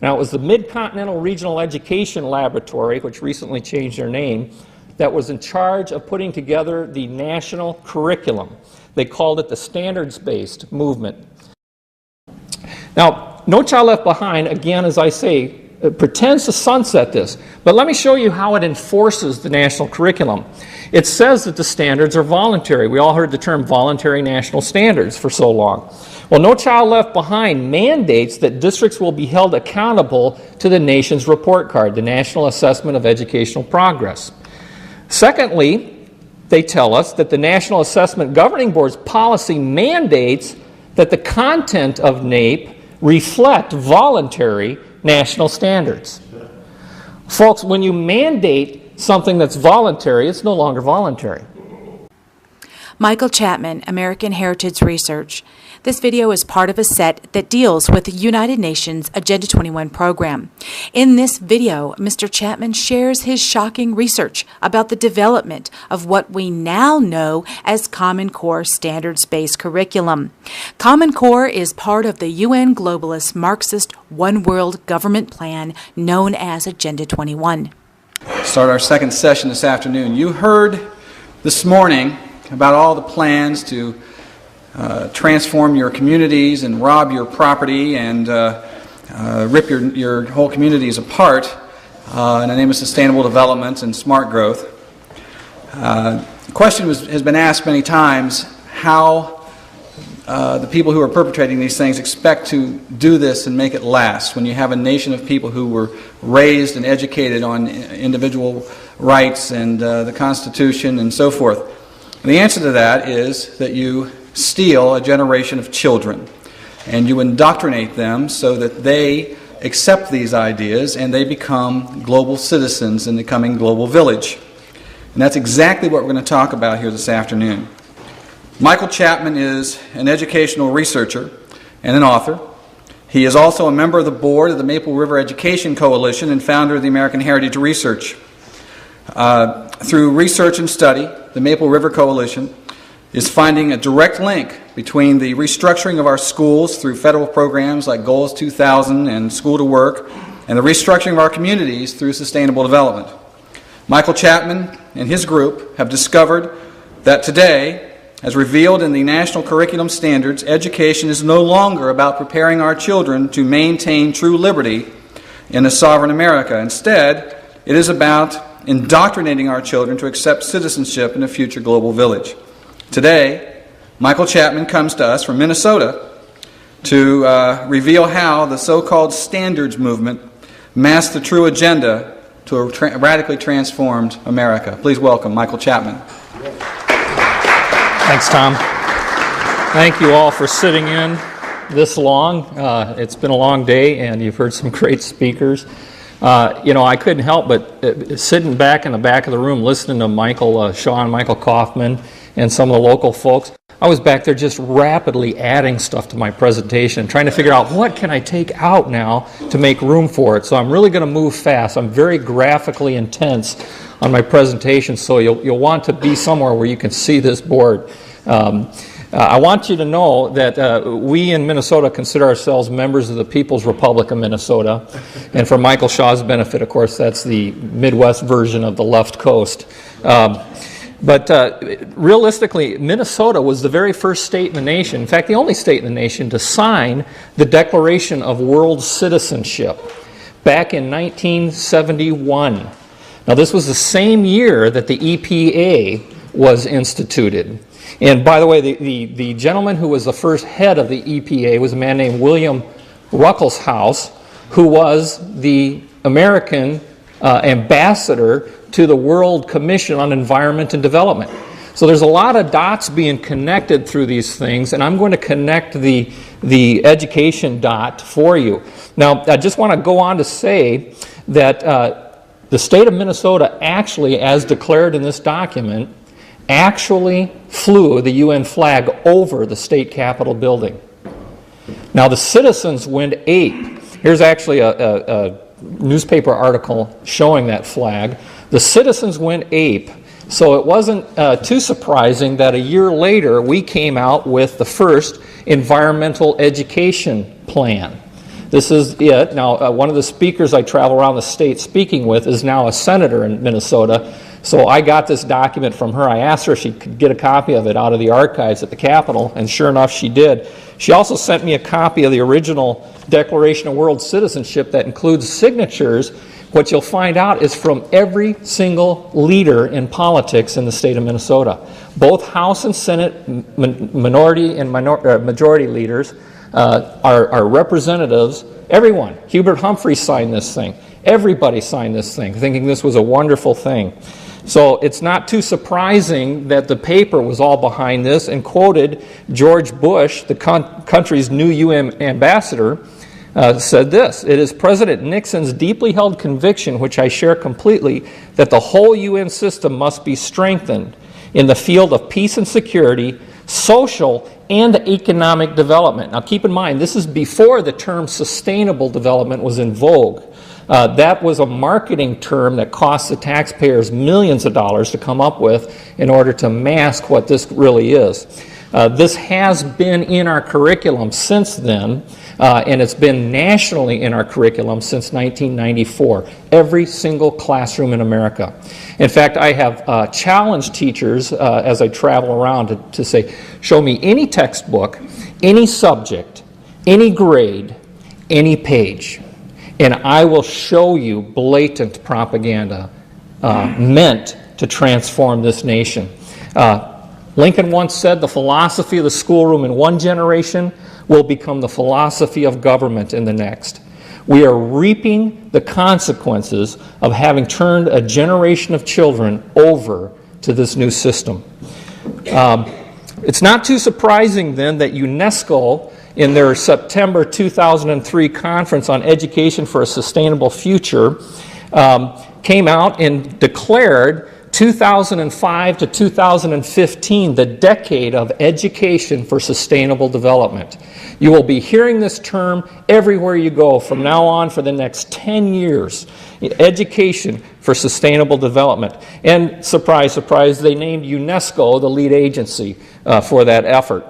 Now, it was the Mid-Continental Regional Education Laboratory, which recently changed their name, that was in charge of putting together the national curriculum. They called it the standards-based movement. Now, No Child Left Behind, again, as I say, pretends to sunset this, but let me show you how it enforces the national curriculum. It says that the standards are voluntary. We all heard the term voluntary national standards for so long. Well, No Child Left Behind mandates that districts will be held accountable to the nation's report card, the National Assessment of Educational Progress. Secondly, they tell us that the National Assessment Governing Board's policy mandates that the content of NAEP reflect voluntary national standards. Folks, when you mandate something that's voluntary, it's no longer voluntary. Michael Chapman, American Heritage Research. This video is part of a set that deals with the United Nations Agenda 21 program. In this video, Mr. Chapman shares his shocking research about the development of what we now know as Common Core standards-based curriculum. Common Core is part of the UN globalist Marxist One World government plan known as Agenda 21. Start our second session this afternoon. You heard this morning about all the plans to transform your communities and rob your property and rip your whole communities apart in the name of sustainable development and smart growth. The question has been asked many times how the people who are perpetrating these things expect to do this and make it last when you have a nation of people who were raised and educated on individual rights and the Constitution and so forth. And the answer to that is that you steal a generation of children and you indoctrinate them so that they accept these ideas and they become global citizens in the coming global village. And that's exactly what we're going to talk about here this afternoon. Michael Chapman is an educational researcher and an author. He is also a member of the board of the Maple River Education Coalition and founder of the American Heritage Research. Through research and study, the Maple River Coalition is finding a direct link between the restructuring of our schools through federal programs like Goals 2000 and School to Work, and the restructuring of our communities through sustainable development. Michael Chapman and his group have discovered that today, as revealed in the National Curriculum Standards, education is no longer about preparing our children to maintain true liberty in a sovereign America. Instead, it is about indoctrinating our children to accept citizenship in a future global village. Today, Michael Chapman comes to us from Minnesota to reveal how the so-called standards movement masked the true agenda to a radically transformed America. Please welcome Michael Chapman. Thanks, Tom. Thank you all for sitting in this long. It's been a long day, and you've heard some great speakers. I couldn't help but sitting back in the back of the room listening to Michael Shaw and Michael Kaufman and some of the local folks. I was back there just rapidly adding stuff to my presentation, trying to figure out what can I take out now to make room for it. So I'm really going to move fast. I'm very graphically intense on my presentation, so you'll want to be somewhere where you can see this board. I want you to know that we in Minnesota consider ourselves members of the People's Republic of Minnesota. And for Michael Shaw's benefit, of course, that's the Midwest version of the left coast. But realistically, Minnesota was the very first state in the nation, in fact, the only state in the nation, to sign the Declaration of World Citizenship back in 1971. Now, this was the same year that the EPA was instituted. And by the way, the gentleman who was the first head of the EPA was a man named William Ruckelshaus, who was the American ambassador to the World Commission on Environment and Development. So there's a lot of dots being connected through these things, and I'm going to connect the education dot for you. Now, I just want to go on to say that the state of Minnesota actually, as declared in this document, actually flew the UN flag over the state capitol building. Now, the citizens went ape. Here's actually a newspaper article showing that flag. The citizens went ape, so it wasn't too surprising that a year later we came out with the first environmental education plan. This is it. Now, one of the speakers I travel around the state speaking with is now a senator in Minnesota. So I got this document from her. I asked her if she could get a copy of it out of the archives at the Capitol, and sure enough, she did. She also sent me a copy of the original Declaration of World Citizenship that includes signatures. What you'll find out is from every single leader in politics in the state of Minnesota. Both House and Senate minority and majority leaders are representatives. Everyone. Hubert Humphrey signed this thing. Everybody signed this thing, thinking this was a wonderful thing. So it's not too surprising that the paper was all behind this and quoted George Bush, the country's new UN ambassador, said this: "It is President Nixon's deeply held conviction, which I share completely, that the whole UN system must be strengthened in the field of peace and security, social and economic development." Now keep in mind, this is before the term sustainable development was in vogue. That was a marketing term that cost the taxpayers millions of dollars to come up with in order to mask what this really is. This has been in our curriculum since then, and it's been nationally in our curriculum since 1994, every single classroom in America. In fact, I have challenged teachers as I travel around to say, show me any textbook, any subject, any grade, any page, and I will show you blatant propaganda meant to transform this nation. Lincoln once said, the philosophy of the schoolroom in one generation will become the philosophy of government in the next. We are reaping the consequences of having turned a generation of children over to this new system. It's not too surprising then that UNESCO, in their September 2003 conference on education for a sustainable future, came out and declared 2005 to 2015 the decade of education for sustainable development. You will be hearing this term everywhere you go from now on for the next 10 years. Education for sustainable development. And surprise, surprise, they named UNESCO the lead agency for that effort,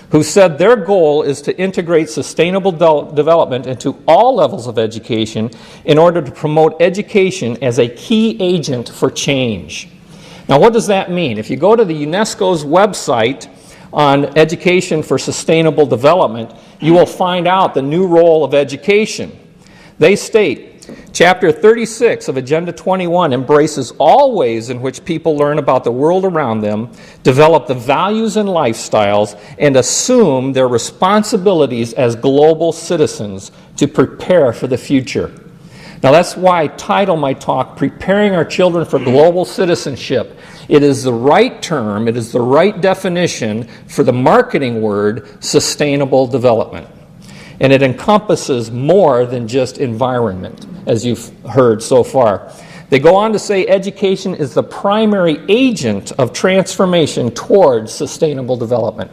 who said their goal is to integrate sustainable development into all levels of education in order to promote education as a key agent for change. Now, what does that mean? If you go to the UNESCO's website on education for sustainable development, you will find out the new role of education. They state, Chapter 36 of Agenda 21 embraces all ways in which people learn about the world around them, develop the values and lifestyles, and assume their responsibilities as global citizens to prepare for the future. Now that's why I title my talk, Preparing Our Children for Global Citizenship. It is the right term, it is the right definition for the marketing word, sustainable development. And it encompasses more than just environment, as you've heard so far. They go on to say education is the primary agent of transformation towards sustainable development.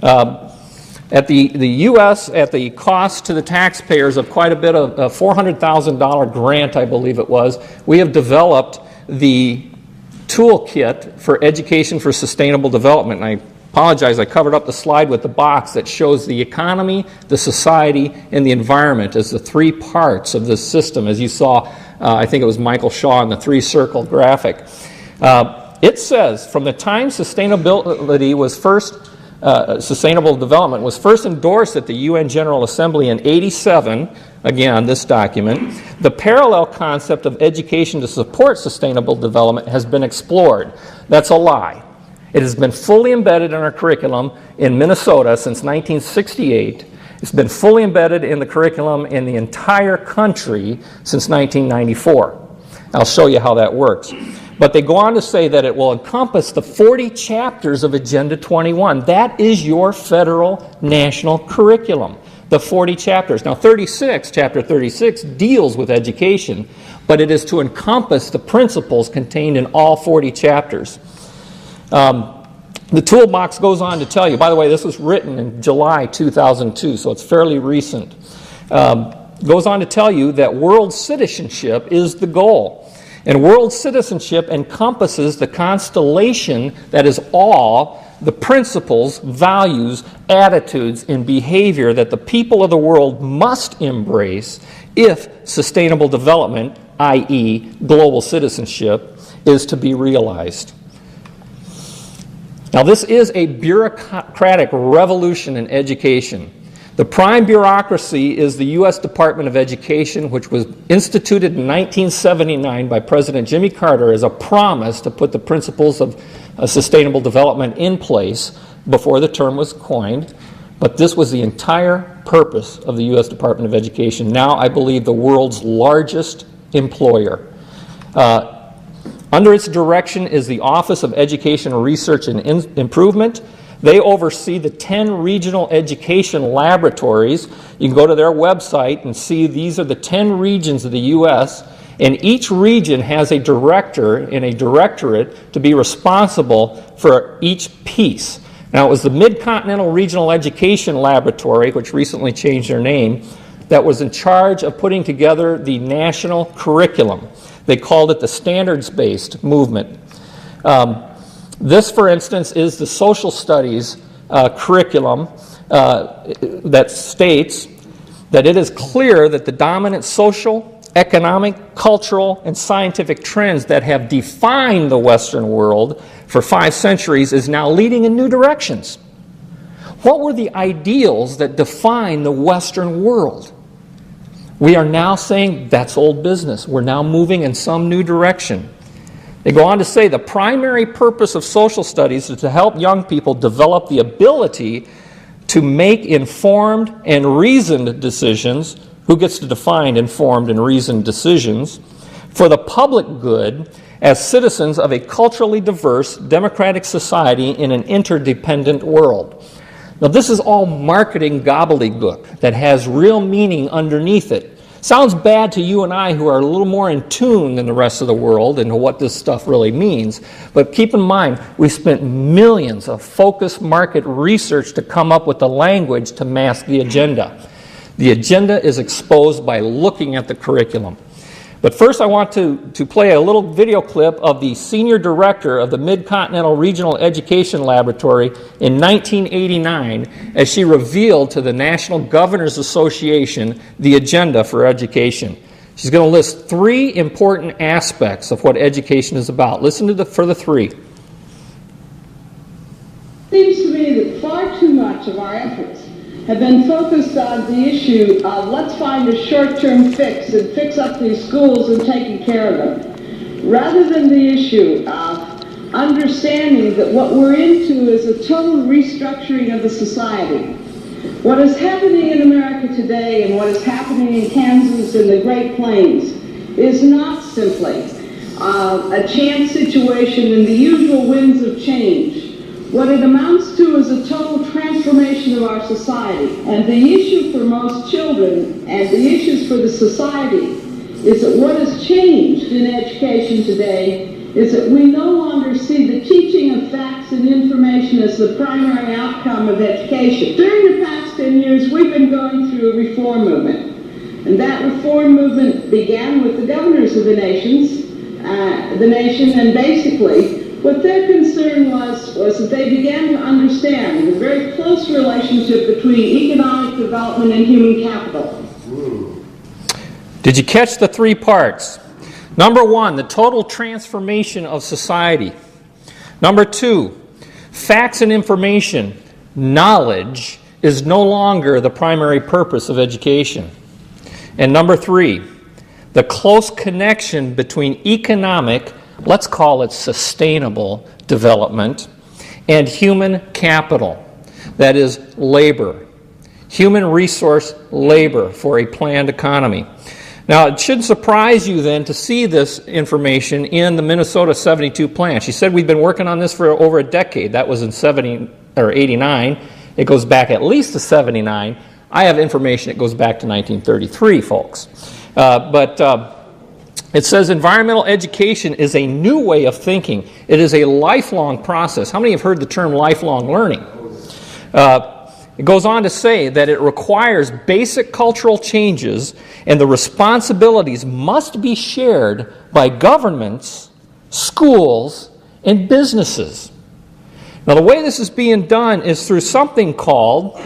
At the U.S., at the cost to the taxpayers of quite a bit of a $400,000 grant, I believe it was, we have developed the toolkit for education for sustainable development. And I apologize, I covered up the slide with the box that shows the economy, the society, and the environment as the three parts of this system. As you saw, I think it was Michael Shaw in the three-circle graphic. It says, from the time sustainable development was first endorsed at the UN General Assembly in '87, again, this document, the parallel concept of education to support sustainable development has been explored. That's a lie. It has been fully embedded in our curriculum in Minnesota since 1968. It's been fully embedded in the curriculum in the entire country since 1994. I'll show you how that works. But they go on to say that it will encompass the 40 chapters of Agenda 21. That is your federal national curriculum, the 40 chapters. Now, Chapter 36 deals with education, but it is to encompass the principles contained in all 40 chapters. The toolbox goes on to tell you, by the way, this was written in July 2002, so it's fairly recent. Goes on to tell you that world citizenship is the goal. And world citizenship encompasses the constellation that is all the principles, values, attitudes, and behavior that the people of the world must embrace if sustainable development, i.e. global citizenship, is to be realized. Now, this is a bureaucratic revolution in education. The prime bureaucracy is the U.S. Department of Education, which was instituted in 1979 by President Jimmy Carter as a promise to put the principles of sustainable development in place before the term was coined. But this was the entire purpose of the U.S. Department of Education, now I believe the world's largest employer. Under its direction is the Office of Education Research and Improvement. They oversee the 10 regional education laboratories. You can go to their website and see these are the 10 regions of the U.S., and each region has a director and a directorate to be responsible for each piece. Now, it was the Mid-Continental Regional Education Laboratory, which recently changed their name, that was in charge of putting together the national curriculum. They called it the standards-based movement. This, for instance, is the social studies curriculum that states that it is clear that the dominant social, economic, cultural, and scientific trends that have defined the Western world for 5 centuries is now leading in new directions. What were the ideals that define the Western world? We are now saying that's old business. We're now moving in some new direction. They go on to say the primary purpose of social studies is to help young people develop the ability to make informed and reasoned decisions. Who gets to define informed and reasoned decisions? For the public good as citizens of a culturally diverse, democratic society in an interdependent world. Now, this is all marketing gobbledygook that has real meaning underneath it. Sounds bad to you and I who are a little more in tune than the rest of the world into what this stuff really means. But keep in mind, we spent millions of focused market research to come up with the language to mask the agenda. The agenda is exposed by looking at the curriculum. But first I want to play a little video clip of the senior director of the Mid-Continental Regional Education Laboratory in 1989 as she revealed to the National Governors Association the agenda for education. She's going to list 3 important aspects of what education is about. Listen to for the 3. It seems to me that far too much of our efforts have been focused on the issue of let's find a short-term fix and fix up these schools and taking care of them, rather than the issue of understanding that what we're into is a total restructuring of the society. What is happening in America today and what is happening in Kansas and the Great Plains is not simply a chance situation in the usual winds of change. What it amounts to is a total transformation of our society. And the issue for most children and the issues for the society is that what has changed in education today is that we no longer see the teaching of facts and information as the primary outcome of education. During the past 10 years, we've been going through a reform movement. And that reform movement began with the governors of the nation, and basically what their concern was that they began to understand the very close relationship between economic development and human capital. Did you catch the 3 parts? Number 1, the total transformation of society. Number 2, facts and information, knowledge, is no longer the primary purpose of education. And number 3, the close connection between economic, let's call it sustainable development, and human capital, that is labor, human resource labor for a planned economy. Now, it shouldn't surprise you then to see this information in the Minnesota 72 plan. She said we've been working on this for over a decade. That was in 89. It goes back at least to 79. I have information that goes back to 1933, folks. It says environmental education is a new way of thinking. It is a lifelong process. How many have heard the term lifelong learning? It goes on to say that it requires basic cultural changes and the responsibilities must be shared by governments, schools, and businesses. Now, the way this is being done is through something called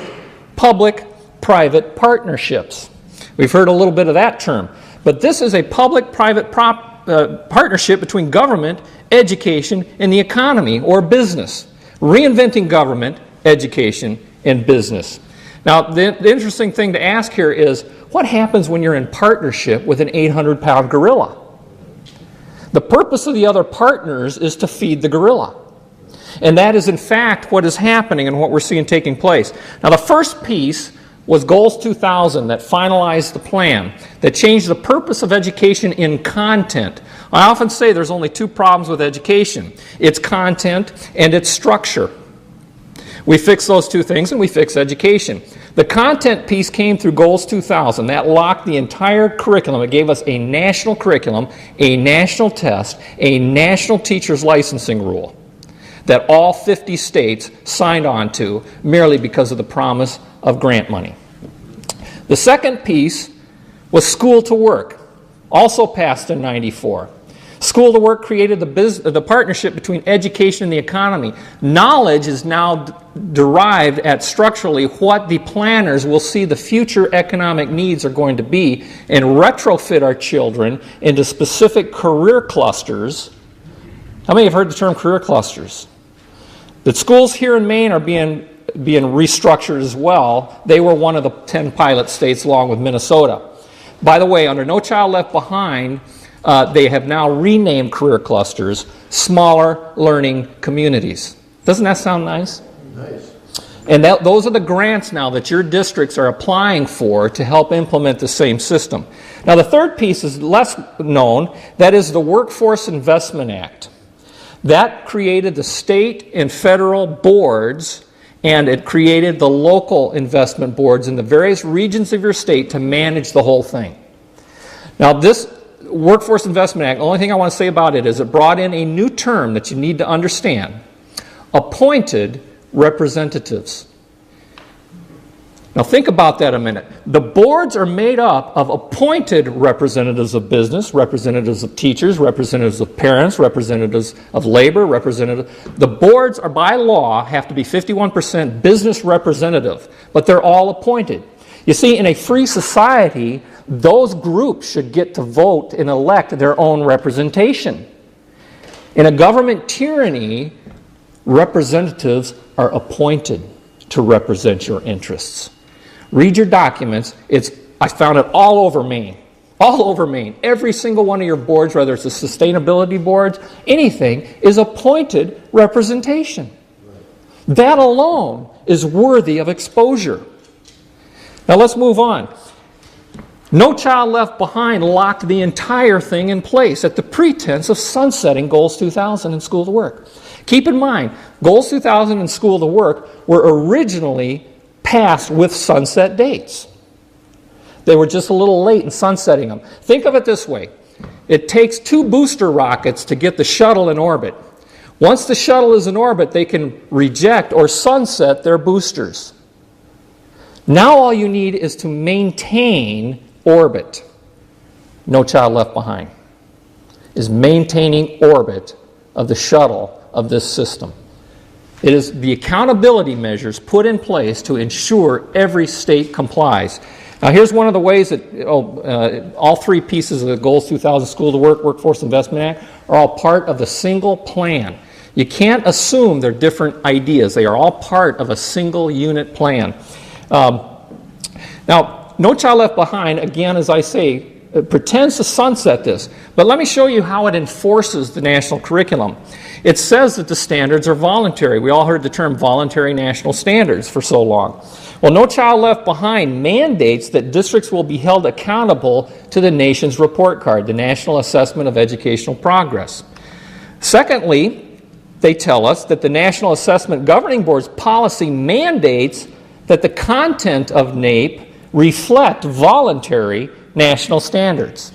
public-private partnerships. We've heard a little bit of that term. But this is a public-private partnership between government, education, and the economy or business. Reinventing government, education, and business. Now, the interesting thing to ask here is, what happens when you're in partnership with an 800-pound gorilla? The purpose of the other partners is to feed the gorilla. And that is, in fact, what is happening and what we're seeing taking place. Now, the first piece was Goals 2000 that finalized the plan, that changed the purpose of education in content. I often say there's only two problems with education. It's content and it's structure. We fix those two things and we fix education. The content piece came through Goals 2000. That locked the entire curriculum. It gave us a national curriculum, a national test, a national teacher's licensing rule that all 50 states signed on to merely because of the promise of grant money. The second piece was School to Work, also passed in '94. School to Work created the partnership between education and the economy. Knowledge is now derived at structurally what the planners will see the future economic needs are going to be and retrofit our children into specific career clusters. How many have heard the term career clusters? The schools here in Maine are being restructured as well. They were one of the 10 pilot states along with Minnesota. By the way, under No Child Left Behind, they have now renamed career clusters smaller learning communities. Doesn't that sound nice? Nice. And those are the grants now that your districts are applying for to help implement the same system. Now, the third piece is less known. That is the Workforce Investment Act. That created the state and federal boards, and it created the local investment boards in the various regions of your state to manage the whole thing. Now, this Workforce Investment Act, the only thing I want to say about it is it brought in a new term that you need to understand: appointed representatives. Now think about that a minute. The boards are made up of appointed representatives of business, representatives of teachers, representatives of parents, representatives of labor, The boards are by law have to be 51% business representative, but they're all appointed. You see, in a free society, those groups should get to vote and elect their own representation. In a government tyranny, representatives are appointed to represent your interests. Read your documents. I found it all over Maine. All over Maine. Every single one of your boards, whether it's the sustainability boards, anything, is appointed representation. That alone is worthy of exposure. Now let's move on. No Child Left Behind locked the entire thing in place at the pretense of sunsetting Goals 2000 and School to Work. Keep in mind, Goals 2000 and School to Work were originally passed with sunset dates. They were just a little late in sunsetting them. Think of it this way. It takes 2 booster rockets to get the shuttle in orbit. Once the shuttle is in orbit, they can reject or sunset their boosters. Now all you need is to maintain orbit. No Child Left Behind is maintaining orbit of the shuttle of this system. It is the accountability measures put in place to ensure every state complies. Now here's one of the ways that all 3 pieces of the Goals 2000 School to Work, Workforce Investment Act are all part of the single plan. You can't assume they're different ideas. They are all part of a single unit plan. Now, No Child Left Behind, again, as I say, pretends to sunset this. But let me show you how it enforces the national curriculum. It says that the standards are voluntary. We all heard the term voluntary national standards for so long. Well, No Child Left Behind mandates that districts will be held accountable to the nation's report card, the National Assessment of Educational Progress. Secondly, they tell us that the National Assessment Governing Board's policy mandates that the content of NAEP reflect voluntary national standards.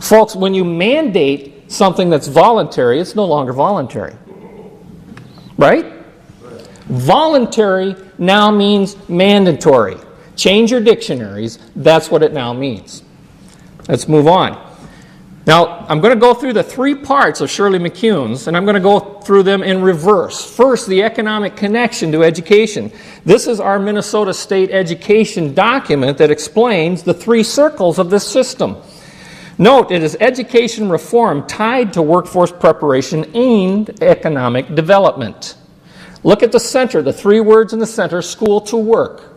Folks, when you mandate something that's voluntary, it's no longer voluntary. Right? Voluntary now means mandatory. Change your dictionaries, that's what it now means. Let's move on. Now, I'm going to go through the 3 parts of Shirley McCune's, and I'm going to go through them in reverse. First, the economic connection to education. This is our Minnesota State education document that explains the 3 circles of this system. Note, it is education reform tied to workforce preparation aimed at economic development. Look at the center, the 3 words in the center, school to work.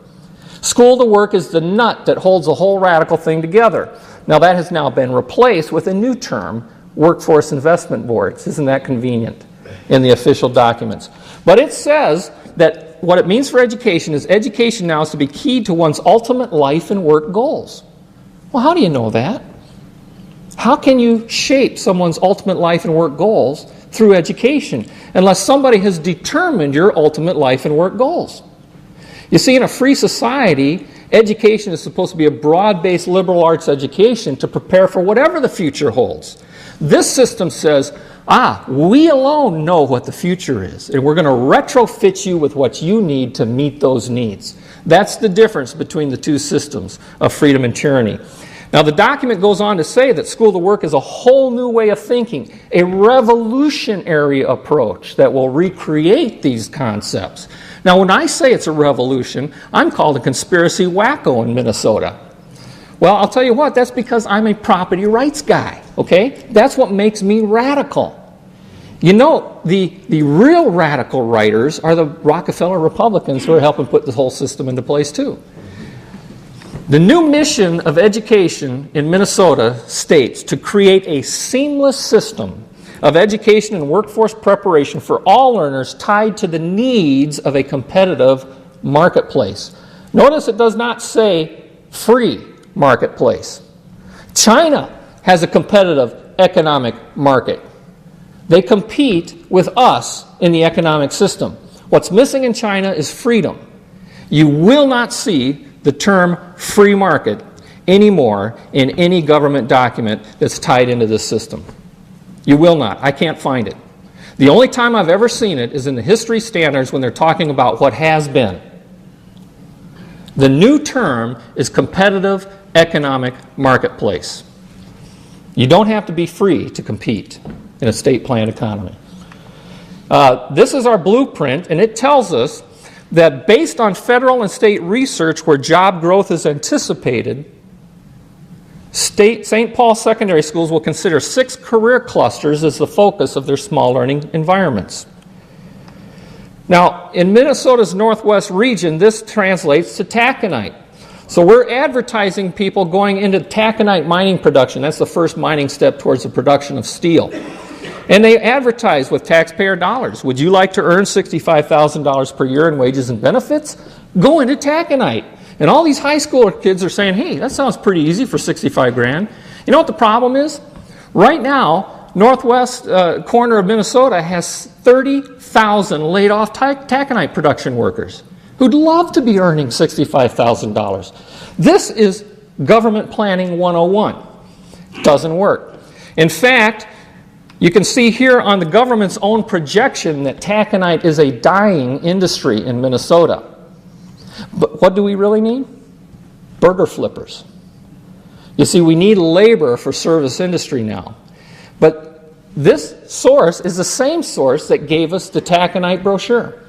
School to work is the nut that holds the whole radical thing together. Now that has now been replaced with a new term, workforce investment boards. Isn't that convenient in the official documents? But it says that what it means for education is education now is to be keyed to one's ultimate life and work goals. Well, how do you know that? How can you shape someone's ultimate life and work goals through education unless somebody has determined your ultimate life and work goals? You see, in a free society, education is supposed to be a broad-based liberal arts education to prepare for whatever the future holds. This system says, we alone know what the future is, and we're going to retrofit you with what you need to meet those needs. That's the difference between the 2 systems of freedom and tyranny. Now, the document goes on to say that school to work is a whole new way of thinking, a revolutionary approach that will recreate these concepts. Now, when I say it's a revolution, I'm called a conspiracy wacko in Minnesota. Well, I'll tell you what, that's because I'm a property rights guy, okay? That's what makes me radical. You know, the real radical writers are the Rockefeller Republicans who are helping put this whole system into place too. The new mission of education in Minnesota states to create a seamless system of education and workforce preparation for all learners tied to the needs of a competitive marketplace. Notice it does not say free marketplace. China has a competitive economic market. They compete with us in the economic system. What's missing in China is freedom. You will not see the term free market anymore in any government document that's tied into this system. You will not. I can't find it. The only time I've ever seen it is in the history standards when they're talking about what has been. The new term is competitive economic marketplace. You don't have to be free to compete in a state-planned economy. This is our blueprint, and it tells us that based on federal and state research where job growth is anticipated, St. Paul secondary schools will consider 6 career clusters as the focus of their small learning environments. Now, in Minnesota's northwest region, this translates to taconite. So we're advertising people going into taconite mining production. That's the first mining step towards the production of steel. And they advertise with taxpayer dollars. Would you like to earn $65,000 per year in wages and benefits? Go into taconite. And all these high school kids are saying, hey, that sounds pretty easy for 65 grand. You know what the problem is? Right now, northwest corner of Minnesota has 30,000 laid off taconite production workers who'd love to be earning $65,000. This is government planning 101. Doesn't work. In fact, you can see here on the government's own projection that taconite is a dying industry in Minnesota. But what do we really need? Burger flippers. You see, we need labor for service industry now. But this source is the same source that gave us the taconite brochure.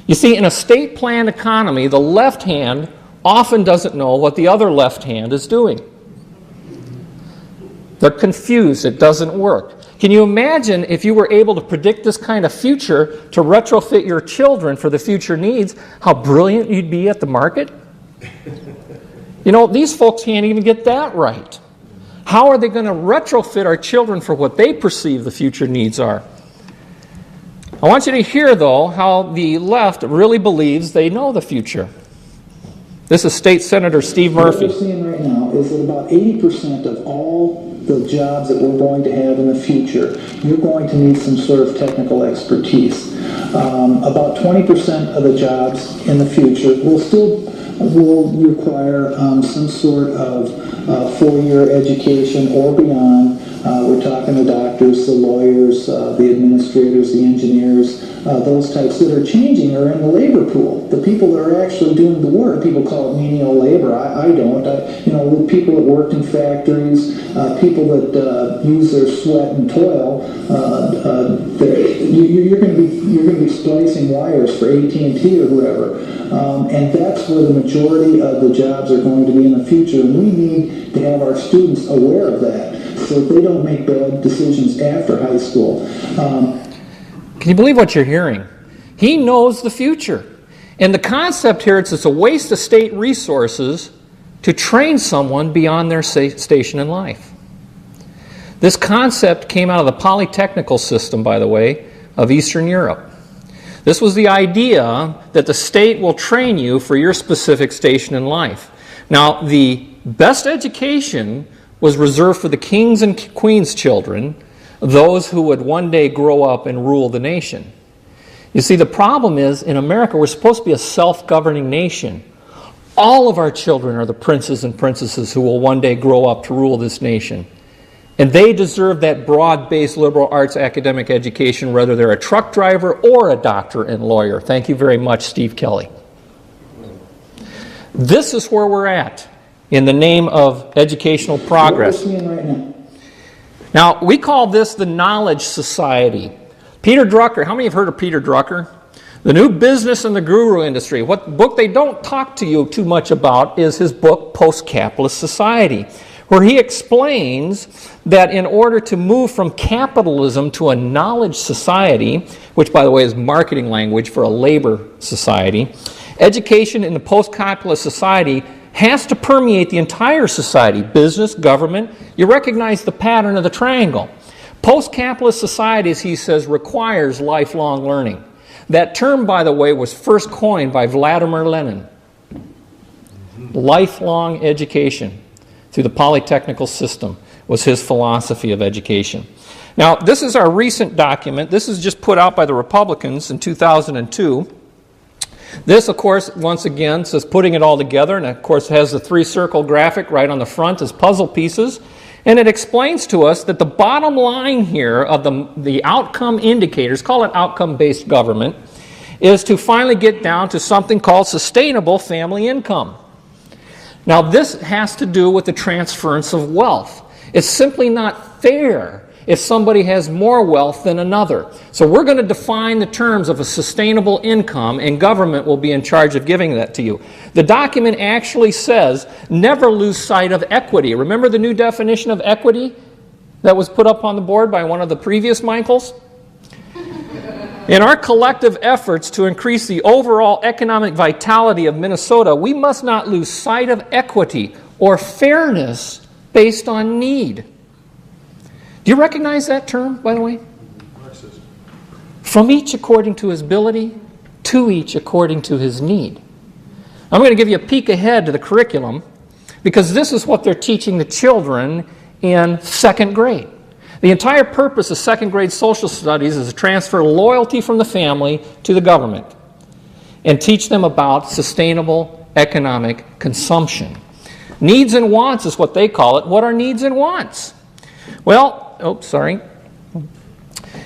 You see, in a state-planned economy, the left hand often doesn't know what the other left hand is doing. They're confused. It doesn't work. Can you imagine if you were able to predict this kind of future to retrofit your children for the future needs, how brilliant you'd be at the market? You know, these folks can't even get that right. How are they going to retrofit our children for what they perceive the future needs are? I want you to hear, though, how the left really believes they know the future. This is State Senator Steve Murphy. What we're seeing right now is that about 80% of all the jobs that we're going to have in the future, you're going to need some sort of technical expertise. About 20% of the jobs in the future will require some sort of 4-year education or beyond We're talking the doctors, the lawyers, the administrators, the engineers, those types that are changing are in the labor pool. The people that are actually doing the work, people call it menial labor. I don't. The people that worked in factories, people that use their sweat and toil, you're going to be splicing wires for AT&T or whoever, and that's where the majority of the jobs are going to be in the future. And we need to have our students aware of that, so that they don't make bad decisions after high school. Can you believe what you're hearing? He knows the future. And the concept here is it's a waste of state resources to train someone beyond their station in life. This concept came out of the polytechnical system, by the way, of Eastern Europe. This was the idea that the state will train you for your specific station in life. Now, the best education was reserved for the kings and queens' children, those who would one day grow up and rule the nation. You see, the problem is, in America, we're supposed to be a self-governing nation. All of our children are the princes and princesses who will one day grow up to rule this nation. And they deserve that broad-based liberal arts academic education, whether they're a truck driver or a doctor and lawyer. Thank you very much, Steve Kelly. This is where we're at in the name of educational progress. What are we seeing right now? Now, we call this the knowledge society. Peter Drucker, how many have heard of Peter Drucker? The New Business and the Guru Industry. What book they don't talk to you too much about is his book, Post-Capitalist Society, where he explains that in order to move from capitalism to a knowledge society, which, by the way, is marketing language for a labor society, education in the post-capitalist society has to permeate the entire society, business, government. You recognize the pattern of the triangle. Post-capitalist societies, he says, requires lifelong learning. That term, by the way, was first coined by Vladimir Lenin. Lifelong education through the polytechnical system was his philosophy of education. Now, this is our recent document. This is just put out by the Republicans in 2002. This, of course, once again, says putting it all together, and of course has the three-circle graphic right on the front as puzzle pieces. And it explains to us that the bottom line here of the outcome indicators, call it outcome-based government, is to finally get down to something called sustainable family income. Now, this has to do with the transference of wealth. It's simply not fair if somebody has more wealth than another. So we're going to define the terms of a sustainable income, and government will be in charge of giving that to you. The document actually says, never lose sight of equity. Remember the new definition of equity that was put up on the board by one of the previous Michaels? In our collective efforts to increase the overall economic vitality of Minnesota, we must not lose sight of equity or fairness based on need. Do you recognize that term, by the way? Marxism. From each according to his ability, to each according to his need. I'm going to give you a peek ahead to the curriculum, because this is what they're teaching the children in second grade. The entire purpose of second grade social studies is to transfer loyalty from the family to the government and teach them about sustainable economic consumption. Needs and wants is what they call it. What are needs and wants? Well,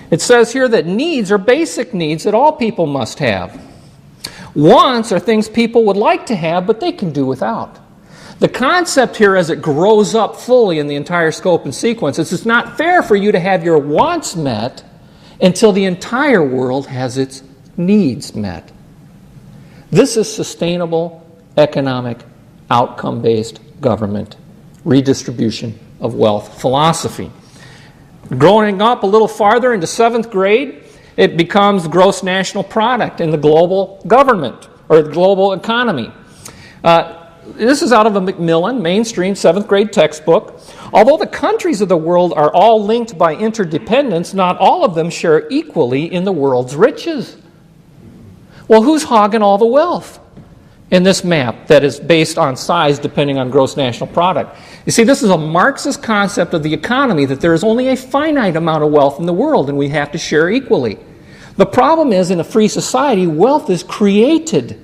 it says here that needs are basic needs that all people must have. Wants are things people would like to have, but they can do without. The concept here, as it grows up fully in the entire scope and sequence, is it's not fair for you to have your wants met until the entire world has its needs met. This is sustainable economic outcome-based government redistribution of wealth philosophy. Growing up a little farther into seventh grade, it becomes gross national product in the global government or the global economy. This is out of a Macmillan mainstream seventh grade textbook. Although the countries of the world are all linked by interdependence, not all of them share equally in the world's riches. Well, who's hogging all the wealth in this map that is based on size depending on gross national product? You see, this is a Marxist concept of the economy, that there is only a finite amount of wealth in the world and we have to share equally. The problem is, in a free society, wealth is created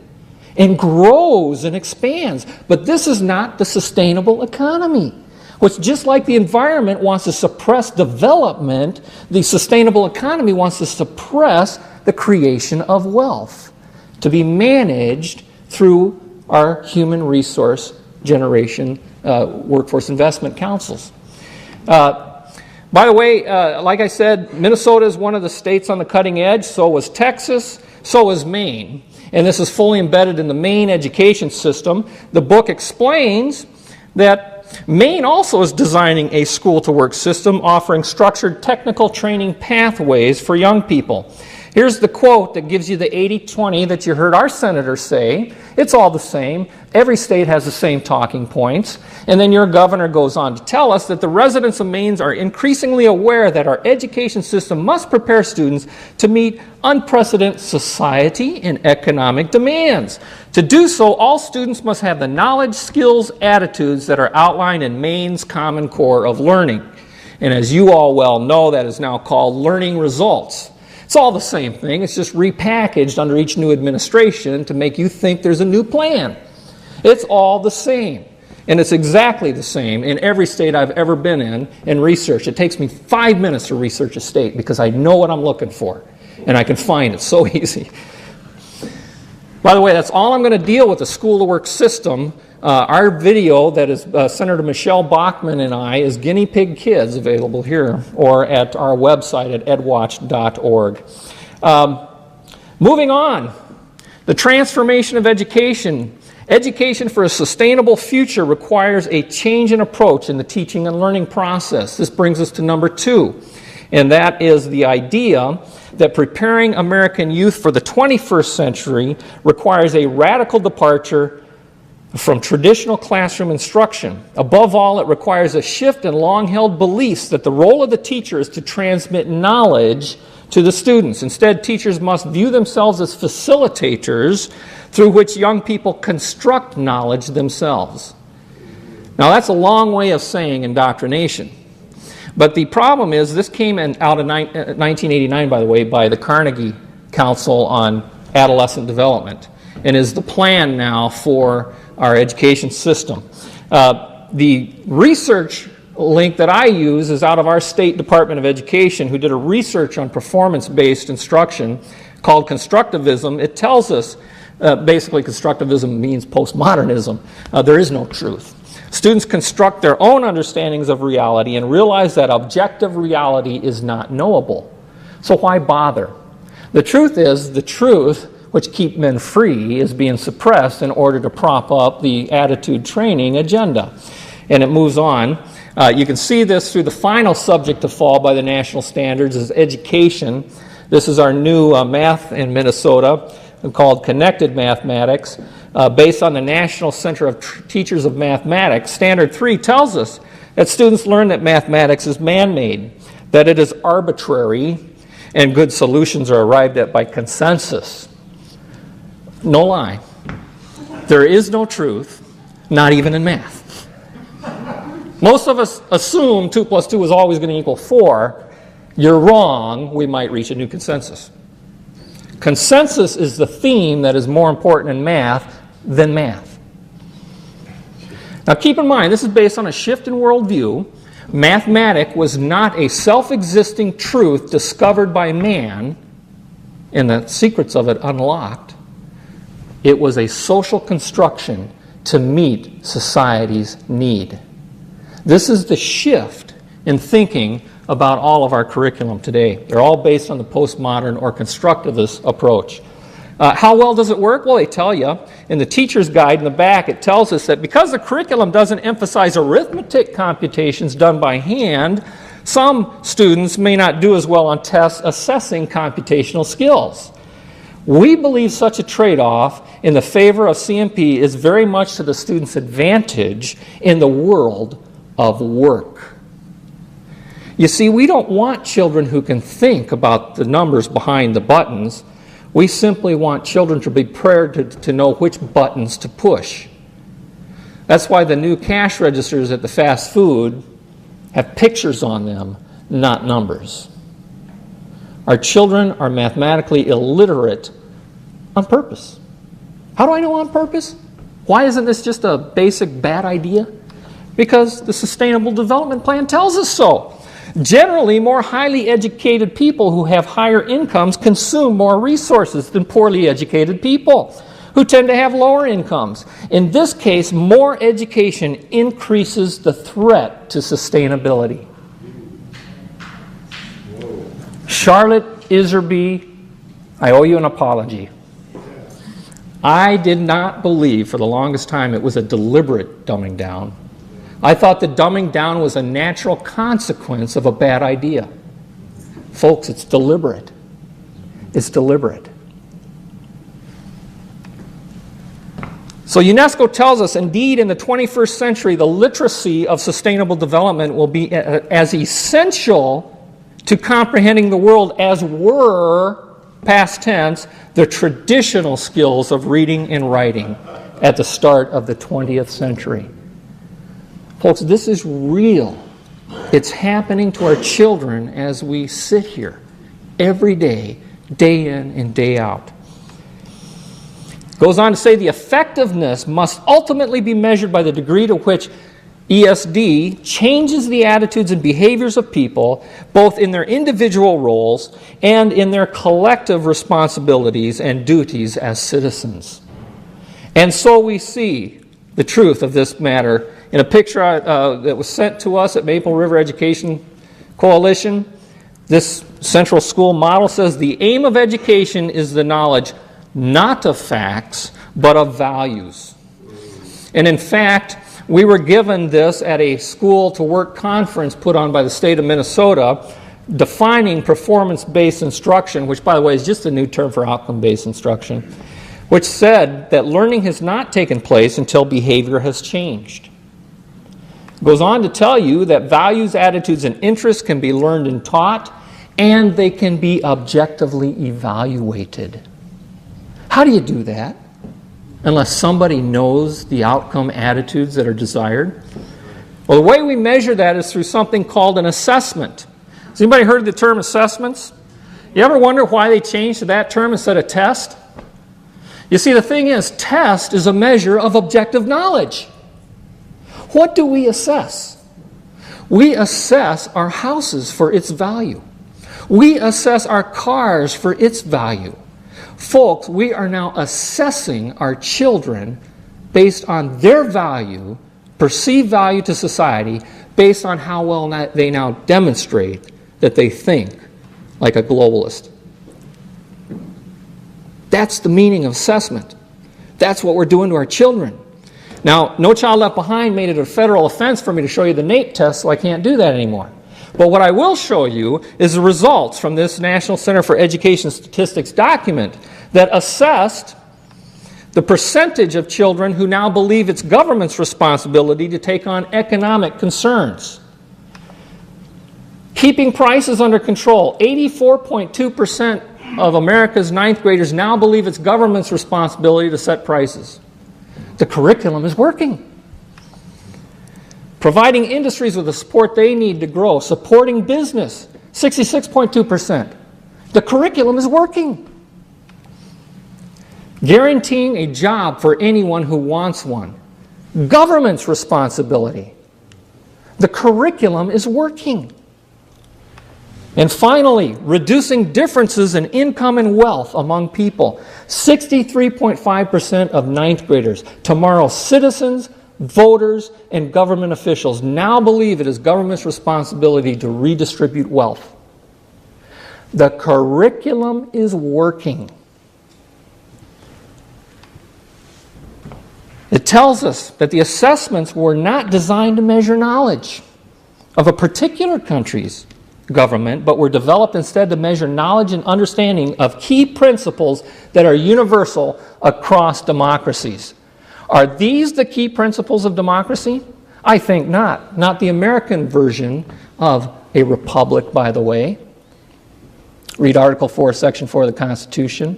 and grows and expands. But this is not the sustainable economy. which, just like the environment wants to suppress development, the sustainable economy wants to suppress the creation of wealth to be managed through our human resource generation workforce investment councils. By the way, like I said, Minnesota is one of the states on the cutting edge. So was Texas. So is Maine. And this is fully embedded in the Maine education system. The book explains that Maine also is designing a school-to-work system offering structured technical training pathways for young people. Here's the quote that gives you the 80-20 that you heard our senator say. It's all the same. Every state has the same talking points. And then your governor goes on to tell us that the residents of Maine are increasingly aware that our education system must prepare students to meet unprecedented society and economic demands. To do so, all students must have the knowledge, skills, attitudes that are outlined in Maine's Common Core of Learning. And as you all well know, that is now called learning results. It's all the same thing. It's just repackaged under each new administration to make you think there's a new plan. It's all the same. And it's exactly the same in every state I've ever been in research. It takes me 5 minutes to research a state because I know what I'm looking for. And I can find it so easy. By the way, that's all I'm going to deal with the school-to-work system. Our video that is Senator Michelle Bachmann and I is Guinea Pig Kids, available here or at our website at edwatch.org. Moving on, the transformation of education. Education for a sustainable future requires a change in approach in the teaching and learning process. This brings us to number 2, and that is the idea that preparing American youth for the 21st century requires a radical departure from traditional classroom instruction. Above all, it requires a shift in long-held beliefs that the role of the teacher is to transmit knowledge to the students. Instead, teachers must view themselves as facilitators through which young people construct knowledge themselves. Now, that's a long way of saying indoctrination. But the problem is, this came out of 1989, by the way, by the Carnegie Council on Adolescent Development, and is the plan now for our education system. The research link that I use is out of our State Department of Education, who did a research on performance-based instruction called constructivism. It tells us, basically constructivism means postmodernism. There is no truth. Students construct their own understandings of reality and realize that objective reality is not knowable. So why bother? The truth is, the truth which keep men free is being suppressed in order to prop up the attitude training agenda. And it moves on. You can see this through the final subject to fall by the national standards is education. This is our new math in Minnesota called Connected Mathematics. Based on the National Center of Teachers of Mathematics, Standard 3 tells us that students learn that mathematics is man-made, that it is arbitrary, and good solutions are arrived at by consensus. No lie. There is no truth, not even in math. Most of us assume 2 plus 2 is always going to equal 4. You're wrong. We might reach a new consensus. Consensus is the theme that is more important in math than math. Now keep in mind, this is based on a shift in worldview. Mathematics was not a self-existing truth discovered by man and the secrets of it unlocked. It was a social construction to meet society's need. This is the shift in thinking about all of our curriculum today. They're all based on the postmodern or constructivist approach. How well does it work? Well, they tell you. In the teacher's guide in the back, it tells us that because the curriculum doesn't emphasize arithmetic computations done by hand, some students may not do as well on tests assessing computational skills. We believe such a trade-off in the favor of CMP is very much to the student's advantage in the world of work. You see, we don't want children who can think about the numbers behind the buttons. We simply want children to be prepared to know which buttons to push. That's why the new cash registers at the fast food have pictures on them, not numbers. Our children are mathematically illiterate on purpose. How do I know on purpose? Why isn't this just a basic bad idea? because the Sustainable Development Plan tells us so. Generally, more highly educated people who have higher incomes consume more resources than poorly educated people who tend to have lower incomes. In this case, more education increases the threat to sustainability. Charlotte Iserby, I owe you an apology. I did not believe for the longest time it was a deliberate dumbing down. I thought the dumbing down was a natural consequence of a bad idea. Folks, it's deliberate. It's deliberate. So UNESCO tells us, indeed, in the 21st century, the literacy of sustainable development will be as essential to comprehending the world as were, past tense, the traditional skills of reading and writing at the start of the 20th century. Folks, this is real. It's happening to our children as we sit here every day, day in and day out. Goes on to say the effectiveness must ultimately be measured by the degree to which ESD changes the attitudes and behaviors of people, both in their individual roles and in their collective responsibilities and duties as citizens. And so we see the truth of this matter in a picture that was sent to us at Maple River Education Coalition. This central school model says the aim of education is the knowledge not of facts, but of values. And in fact, we were given this at a school to work conference put on by the state of Minnesota, defining performance-based instruction, which, by the way, is just a new term for outcome-based instruction, which said that learning has not taken place until behavior has changed. It goes on to tell you that values, attitudes, and interests can be learned and taught, and they can be objectively evaluated. How do you do that? Unless somebody knows the outcome attitudes that are desired? Well, the way we measure that is through something called an assessment. Has anybody heard of the term assessments? You ever wonder why they changed to that term instead of test? You see, the thing is, test is a measure of objective knowledge. What do we assess? We assess our houses for its value. We assess our cars for its value. Folks, we are now assessing our children based on their value, perceived value to society, based on how well they now demonstrate that they think like a globalist. That's the meaning of assessment. That's what we're doing to our children. Now, No Child Left Behind made it a federal offense for me to show you the NAEP test, so I can't do that anymore. But what I will show you is the results from this National Center for Education Statistics document that assessed the percentage of children who now believe it's government's responsibility to take on economic concerns. Keeping prices under control. 84.2% of America's ninth graders now believe it's government's responsibility to set prices. The curriculum is working. Providing industries with the support they need to grow. Supporting business. 66.2%. The curriculum is working. Guaranteeing a job for anyone who wants one. Government's responsibility. The curriculum is working. And finally, reducing differences in income and wealth among people. 63.5% of ninth graders, tomorrow's citizens, voters, and government officials now believe it is government's responsibility to redistribute wealth. The curriculum is working. It tells us that the assessments were not designed to measure knowledge of a particular country's government, but were developed instead to measure knowledge and understanding of key principles that are universal across democracies. Are these the key principles of democracy? I think not. Not the American version of a republic, by the way. Read Article 4, Section 4 of the Constitution.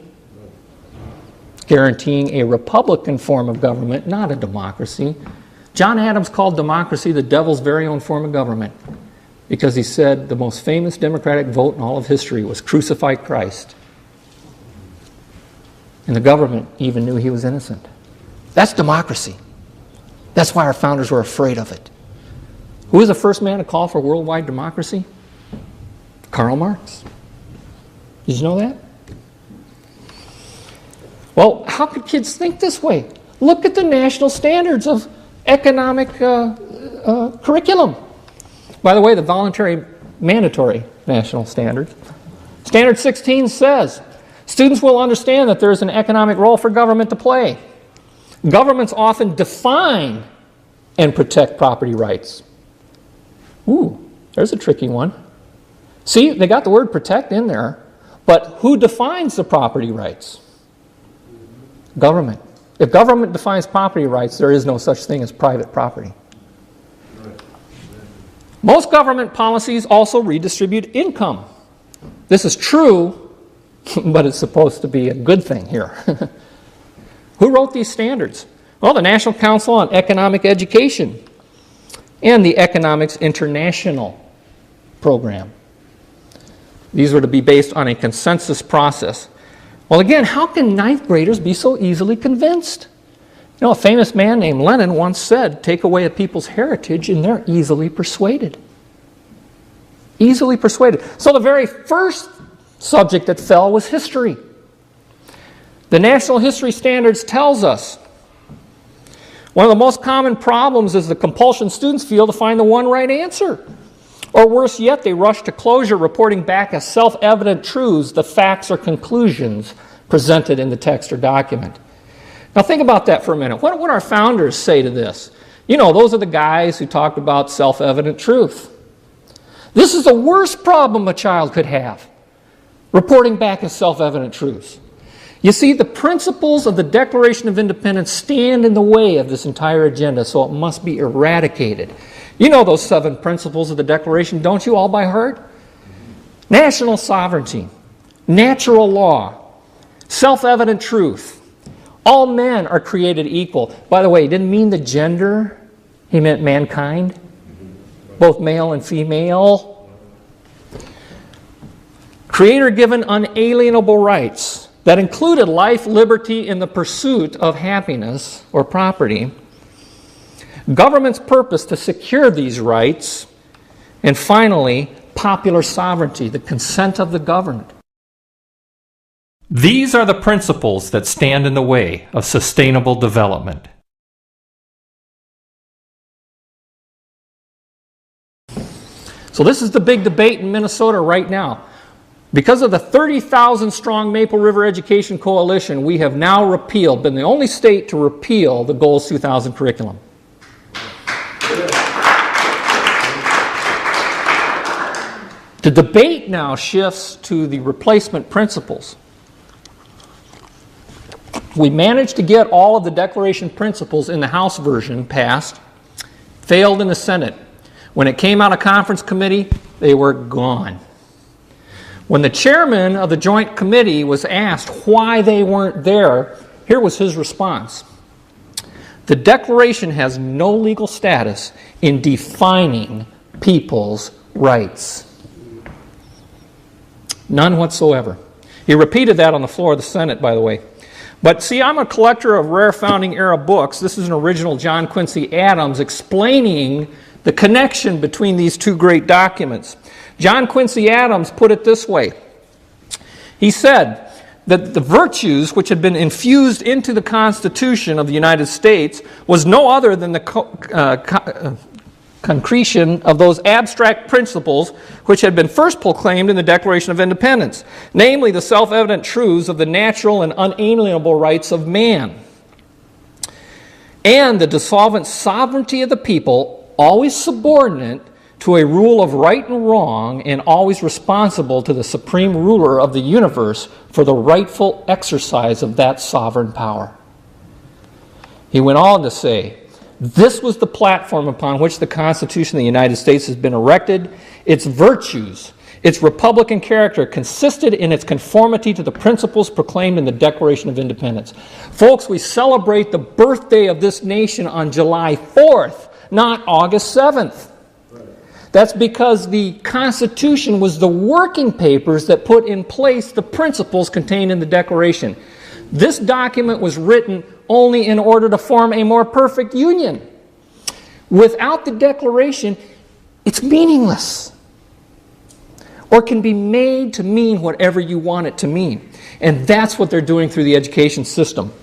Guaranteeing a republican form of government, not a democracy. John Adams called democracy the devil's very own form of government because he said the most famous democratic vote in all of history was crucify Christ. And the government even knew he was innocent. That's democracy. That's why our founders were afraid of it. Who was the first man to call for worldwide democracy? Karl Marx. Did you know that? Well, how could kids think this way? Look at the national standards of economic curriculum. By the way, the voluntary mandatory national standards. Standard 16 says, students will understand that there is an economic role for government to play. Governments often define and protect property rights. Ooh, there's a tricky one. See, they got the word protect in there, but who defines the property rights? Government. If government defines property rights, there is no such thing as private property. Most government policies also redistribute income. This is true, but it's supposed to be a good thing here. Who wrote these standards? Well, the National Council on Economic Education and the Economics International program. These were to be based on a consensus process. Well, again, how can ninth graders be so easily convinced? You know, a famous man named Lenin once said, take away a people's heritage and they're easily persuaded. Easily persuaded. So the very first subject that fell was history. The National History Standards tells us one of the most common problems is the compulsion students feel to find the one right answer. Or worse yet, they rush to closure reporting back as self-evident truths the facts or conclusions presented in the text or document. Now think about that for a minute. What would our founders say to this? You know, those are the guys who talked about self-evident truth. This is the worst problem a child could have, reporting back as self-evident truths. You see, the principles of the Declaration of Independence stand in the way of this entire agenda, so it must be eradicated. You know those 7 principles of the Declaration, don't you, all by heart? National sovereignty, natural law, self-evident truth. All men are created equal. By the way, he didn't mean the gender, he meant mankind, both male and female. Creator-given unalienable rights that included life, liberty, and the pursuit of happiness or property. Government's purpose to secure these rights. And finally, popular sovereignty, the consent of the governed. These are the principles that stand in the way of sustainable development. So this is the big debate in Minnesota right now. Because of the 30,000 strong Maple River Education Coalition, we have now been the only state to repeal the Goals 2000 curriculum. The debate now shifts to the replacement principles. We managed to get all of the Declaration principles in the House version passed, failed in the Senate. When it came out of conference committee, they were gone. When the chairman of the Joint Committee was asked why they weren't there, here was his response. The Declaration has no legal status in defining people's rights. None whatsoever. He repeated that on the floor of the Senate, by the way. But see, I'm a collector of rare founding era books. This is an original John Quincy Adams explaining the connection between these two great documents. John Quincy Adams put it this way. He said that the virtues which had been infused into the Constitution of the United States was no other than the concretion of those abstract principles which had been first proclaimed in the Declaration of Independence, namely the self-evident truths of the natural and unalienable rights of man, and the dissolvent sovereignty of the people, always subordinate to a rule of right and wrong and always responsible to the supreme ruler of the universe for the rightful exercise of that sovereign power. He went on to say, this was the platform upon which the Constitution of the United States has been erected. Its virtues, its republican character consisted in its conformity to the principles proclaimed in the Declaration of Independence. Folks, we celebrate the birthday of this nation on July 4th, not August 7th. That's because the Constitution was the working papers that put in place the principles contained in the Declaration. This document was written only in order to form a more perfect union. Without the Declaration, It's meaningless. Or can be made to mean whatever you want it to mean. And that's what they're doing through the education system.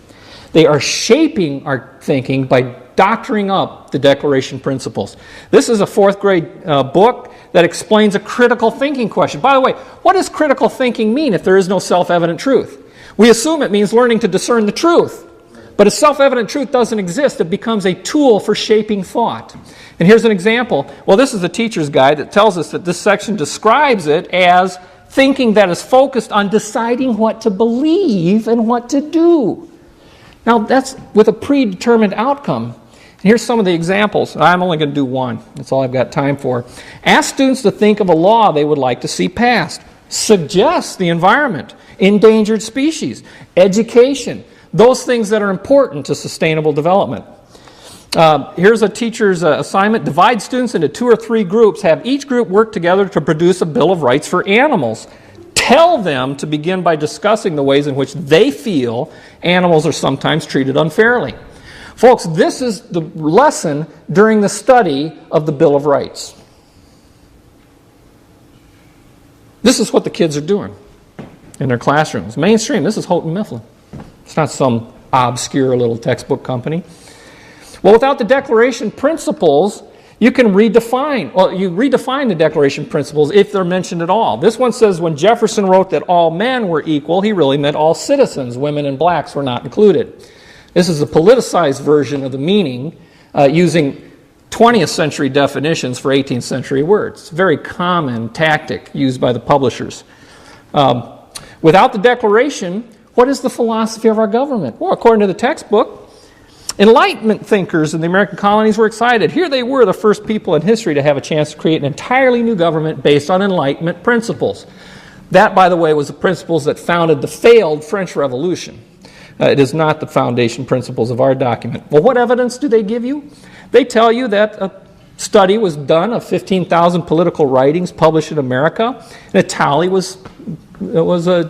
They are shaping our thinking by doctoring up the Declaration principles. This is a 4th grade book that explains a critical thinking question. By the way, what does critical thinking mean if there is no self-evident truth? We assume it means learning to discern the truth. But if self-evident truth doesn't exist, it becomes a tool for shaping thought. And here's an example. Well, this is the teacher's guide that tells us that this section describes it as thinking that is focused on deciding what to believe and what to do. Now, that's with a predetermined outcome. And here's some of the examples. I'm only going to do one. That's all I've got time for. Ask students to think of a law they would like to see passed. Suggest the environment, endangered species, education, those things that are important to sustainable development. Here's a teacher's assignment. Divide students into 2 or 3 groups. Have each group work together to produce a Bill of Rights for animals. Tell them to begin by discussing the ways in which they feel animals are sometimes treated unfairly. Folks, this is the lesson during the study of the Bill of Rights. This is what the kids are doing in their classrooms. Mainstream, this is Houghton Mifflin. It's not some obscure little textbook company. Well, without the Declaration principles, you can redefine the Declaration principles if they're mentioned at all. This one says when Jefferson wrote that all men were equal, he really meant all citizens. Women and blacks were not included. This is a politicized version of the meaning using 20th century definitions for 18th century words. It's a very common tactic used by the publishers. Without the Declaration, what is the philosophy of our government? Well, according to the textbook, Enlightenment thinkers in the American colonies were excited. Here they were, the first people in history to have a chance to create an entirely new government based on Enlightenment principles. That, by the way, was the principles that founded the failed French Revolution. It is not the foundation principles of our document. Well, what evidence do they give you? They tell you that a study was done of 15,000 political writings published in America, and a tally was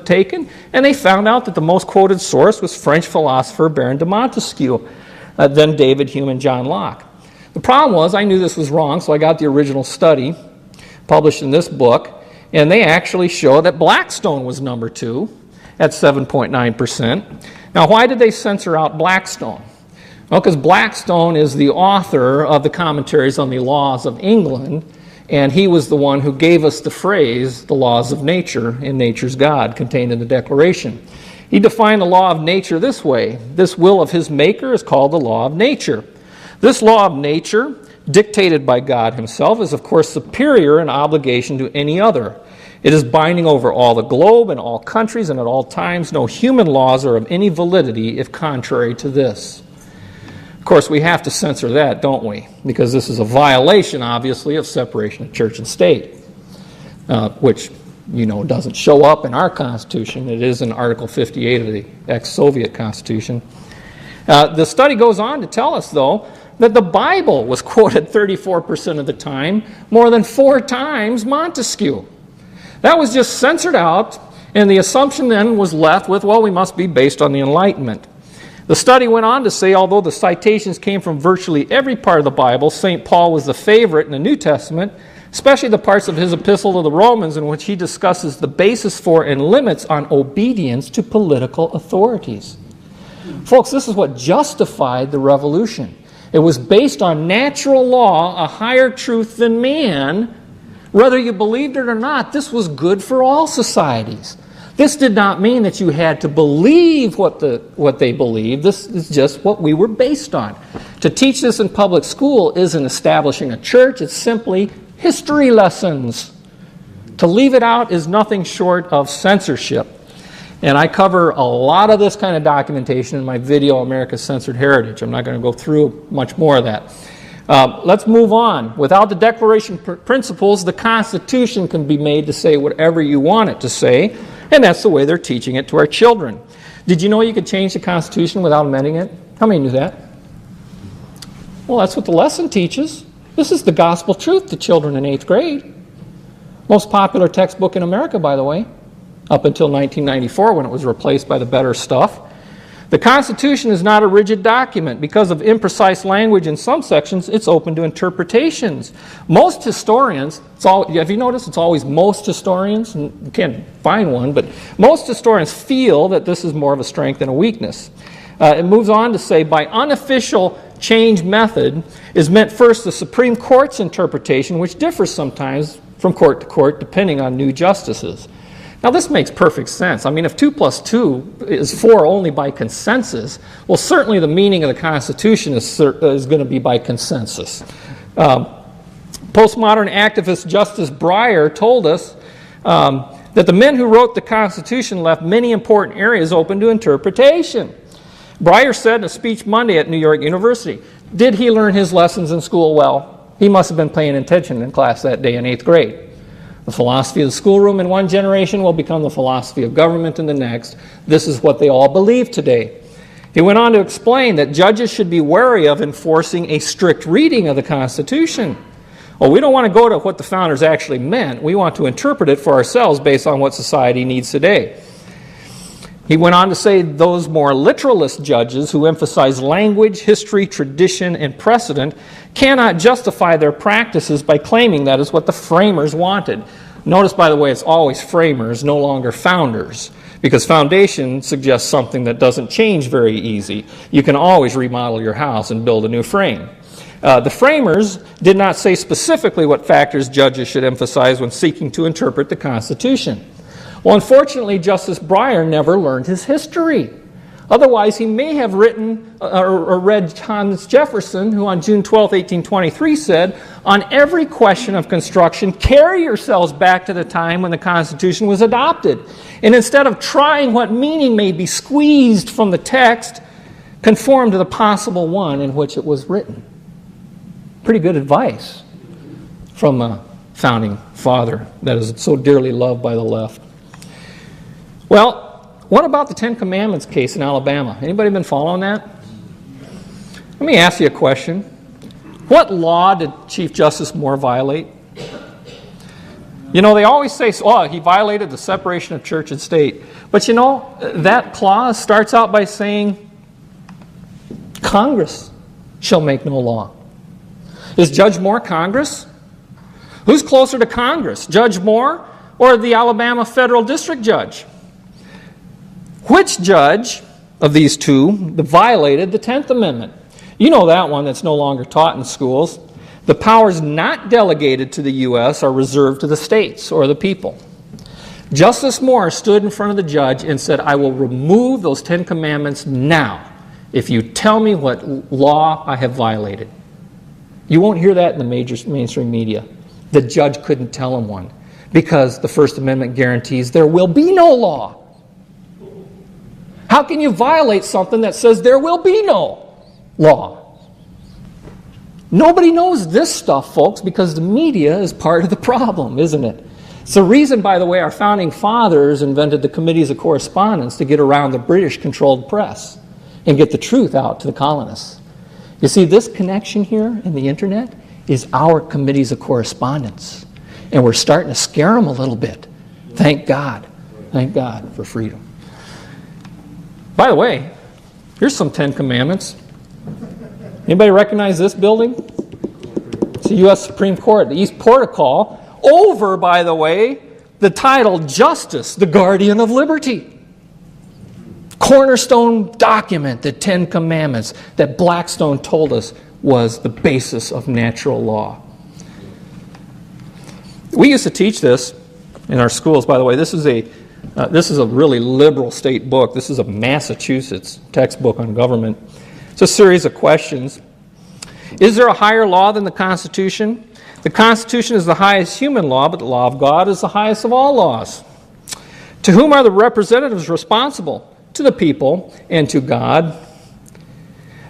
taken, and they found out that the most quoted source was French philosopher Baron de Montesquieu, then David Hume and John Locke. The problem was I knew this was wrong, so I got the original study published in this book, and they actually show that Blackstone was number 2 at 7.9%. Now, why did they censor out Blackstone? Well, because Blackstone is the author of the commentaries on the laws of England, and he was the one who gave us the phrase, the laws of nature in nature's God, contained in the Declaration. He defined the law of nature this way. This will of his maker is called the law of nature. This law of nature, dictated by God himself, is of course superior in obligation to any other. It is binding over all the globe and all countries, and at all times no human laws are of any validity if contrary to this. Of course, we have to censor that, don't we? Because this is a violation, obviously, of separation of church and state, which, doesn't show up in our Constitution. It is in Article 58 of the ex-Soviet Constitution. The study goes on to tell us, though, that the Bible was quoted 34% of the time, more than 4 times Montesquieu. That was just censored out, and the assumption then was left with, well, we must be based on the Enlightenment. The study went on to say, although the citations came from virtually every part of the Bible, St. Paul was the favorite in the New Testament, especially the parts of his epistle to the Romans in which he discusses the basis for and limits on obedience to political authorities. Folks, this is what justified the revolution. It was based on natural law, a higher truth than man. Whether you believed it or not, this was good for all societies. This did not mean that you had to believe what they believed. This is just what we were based on. To teach this in public school isn't establishing a church. It's simply history lessons. To leave it out is nothing short of censorship. And I cover a lot of this kind of documentation in my video, America's Censored Heritage. I'm not going to go through much more of that. Let's move on. Without the Declaration principles, the Constitution can be made to say whatever you want it to say, and that's the way they're teaching it to our children. Did you know you could change the Constitution without amending it? How many knew that? Well, that's what the lesson teaches. This is the gospel truth to children in 8th grade. Most popular textbook in America, by the way, up until 1994 when it was replaced by the better stuff. The Constitution is not a rigid document. Because of imprecise language in some sections, it's open to interpretations. Most historians, have you noticed it's always most historians? And you can't find one, but most historians feel that this is more of a strength than a weakness. It moves on to say, by unofficial change method is meant first the Supreme Court's interpretation, which differs sometimes from court to court depending on new justices. Now this makes perfect sense. I mean, if 2 plus 2 is 4 only by consensus, well, certainly the meaning of the Constitution is going to be by consensus. Postmodern activist Justice Breyer told us that the men who wrote the Constitution left many important areas open to interpretation. Breyer said in a speech Monday at New York University, did he learn his lessons in school well? He must have been paying attention in class that day in 8th grade. The philosophy of the schoolroom in one generation will become the philosophy of government in the next. This is what they all believe today. He went on to explain that judges should be wary of enforcing a strict reading of the Constitution. Well, we don't want to go to what the founders actually meant. We want to interpret it for ourselves based on what society needs today. He went on to say those more literalist judges who emphasize language, history, tradition, and precedent cannot justify their practices by claiming that is what the framers wanted. Notice, by the way, it's always framers, no longer founders, because foundation suggests something that doesn't change very easy. You can always remodel your house and build a new frame. The framers did not say specifically what factors judges should emphasize when seeking to interpret the Constitution. Well, unfortunately, Justice Breyer never learned his history. Otherwise, he may have written or read Thomas Jefferson, who on June 12, 1823 said, on every question of construction, carry yourselves back to the time when the Constitution was adopted. And instead of trying what meaning may be squeezed from the text, conform to the possible one in which it was written. Pretty good advice from a founding father that is so dearly loved by the left. Well, what about the Ten Commandments case in Alabama? Anybody been following that? Let me ask you a question. What law did Chief Justice Moore violate? You know, they always say, oh, he violated the separation of church and state. But you know, that clause starts out by saying, Congress shall make no law. Is Judge Moore Congress? Who's closer to Congress, Judge Moore or the Alabama federal district judge? Which judge of these two violated the 10th Amendment? You know that one that's no longer taught in schools. The powers not delegated to the U.S. are reserved to the states or the people. Justice Moore stood in front of the judge and said, I will remove those 10 Commandments now if you tell me what law I have violated. You won't hear that in the mainstream media. The judge couldn't tell him one because the First Amendment guarantees there will be no law. How can you violate something that says there will be no law? Nobody knows this stuff, folks, because the media is part of the problem, isn't it? It's the reason, by the way, our founding fathers invented the committees of correspondence to get around the British-controlled press and get the truth out to the colonists. You see, this connection here in the internet is our committees of correspondence. And we're starting to scare them a little bit. Thank God. Thank God for freedom. By the way, here's some 10 Commandments. Anybody recognize this building? It's the U.S. Supreme Court, the East Portico. Over, by the way, the title Justice, the Guardian of Liberty. Cornerstone document, the 10 Commandments, that Blackstone told us was the basis of natural law. We used to teach this in our schools, by the way. This is a really liberal state book. This is a Massachusetts textbook on government. It's a series of questions. Is there a higher law than the Constitution? The Constitution is the highest human law, but the law of God is the highest of all laws. To whom are the representatives responsible? To the people and to God.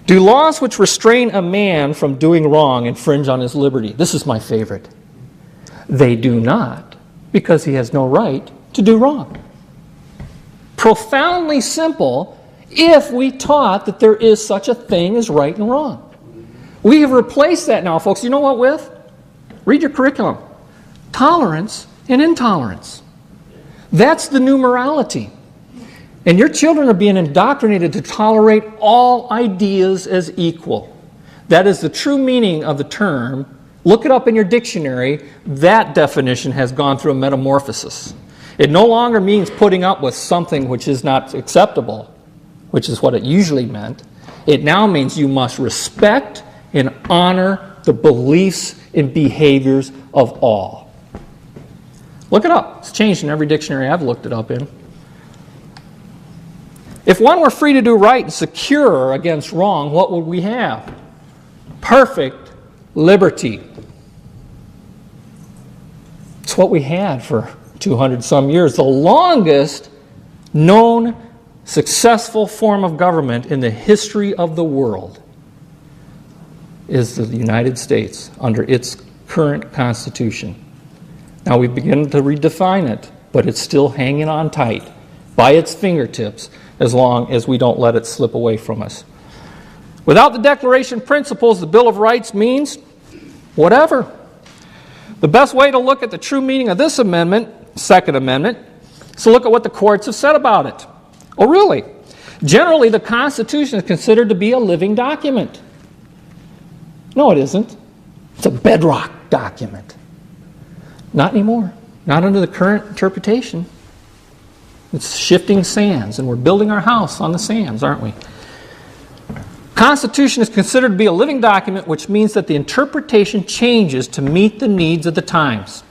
Do laws which restrain a man from doing wrong infringe on his liberty? This is my favorite. They do not, because he has no right to do wrong. Profoundly simple if we taught that there is such a thing as right and wrong. We have replaced that now, folks. You know what with? Read your curriculum. Tolerance and intolerance. That's the new morality. And your children are being indoctrinated to tolerate all ideas as equal. That is the true meaning of the term. Look it up in your dictionary. That definition has gone through a metamorphosis. It no longer means putting up with something which is not acceptable, which is what it usually meant. It now means you must respect and honor the beliefs and behaviors of all. Look it up. It's changed in every dictionary I've looked it up in. If one were free to do right and secure against wrong, what would we have? Perfect liberty. It's what we had for 200 some years. The longest known successful form of government in the history of the world is the United States under its current Constitution. Now we begin to redefine it, but it's still hanging on tight by its fingertips as long as we don't let it slip away from us. Without the Declaration of Principles, the Bill of Rights means whatever. The best way to look at the true meaning of this amendment, Second Amendment, is to look at what the courts have said about it. Oh, really? Generally, the Constitution is considered to be a living document. No, it isn't. It's a bedrock document. Not anymore. Not under the current interpretation. It's shifting sands, and we're building our house on the sands, aren't we? Constitution is considered to be a living document, which means that the interpretation changes to meet the needs of the times.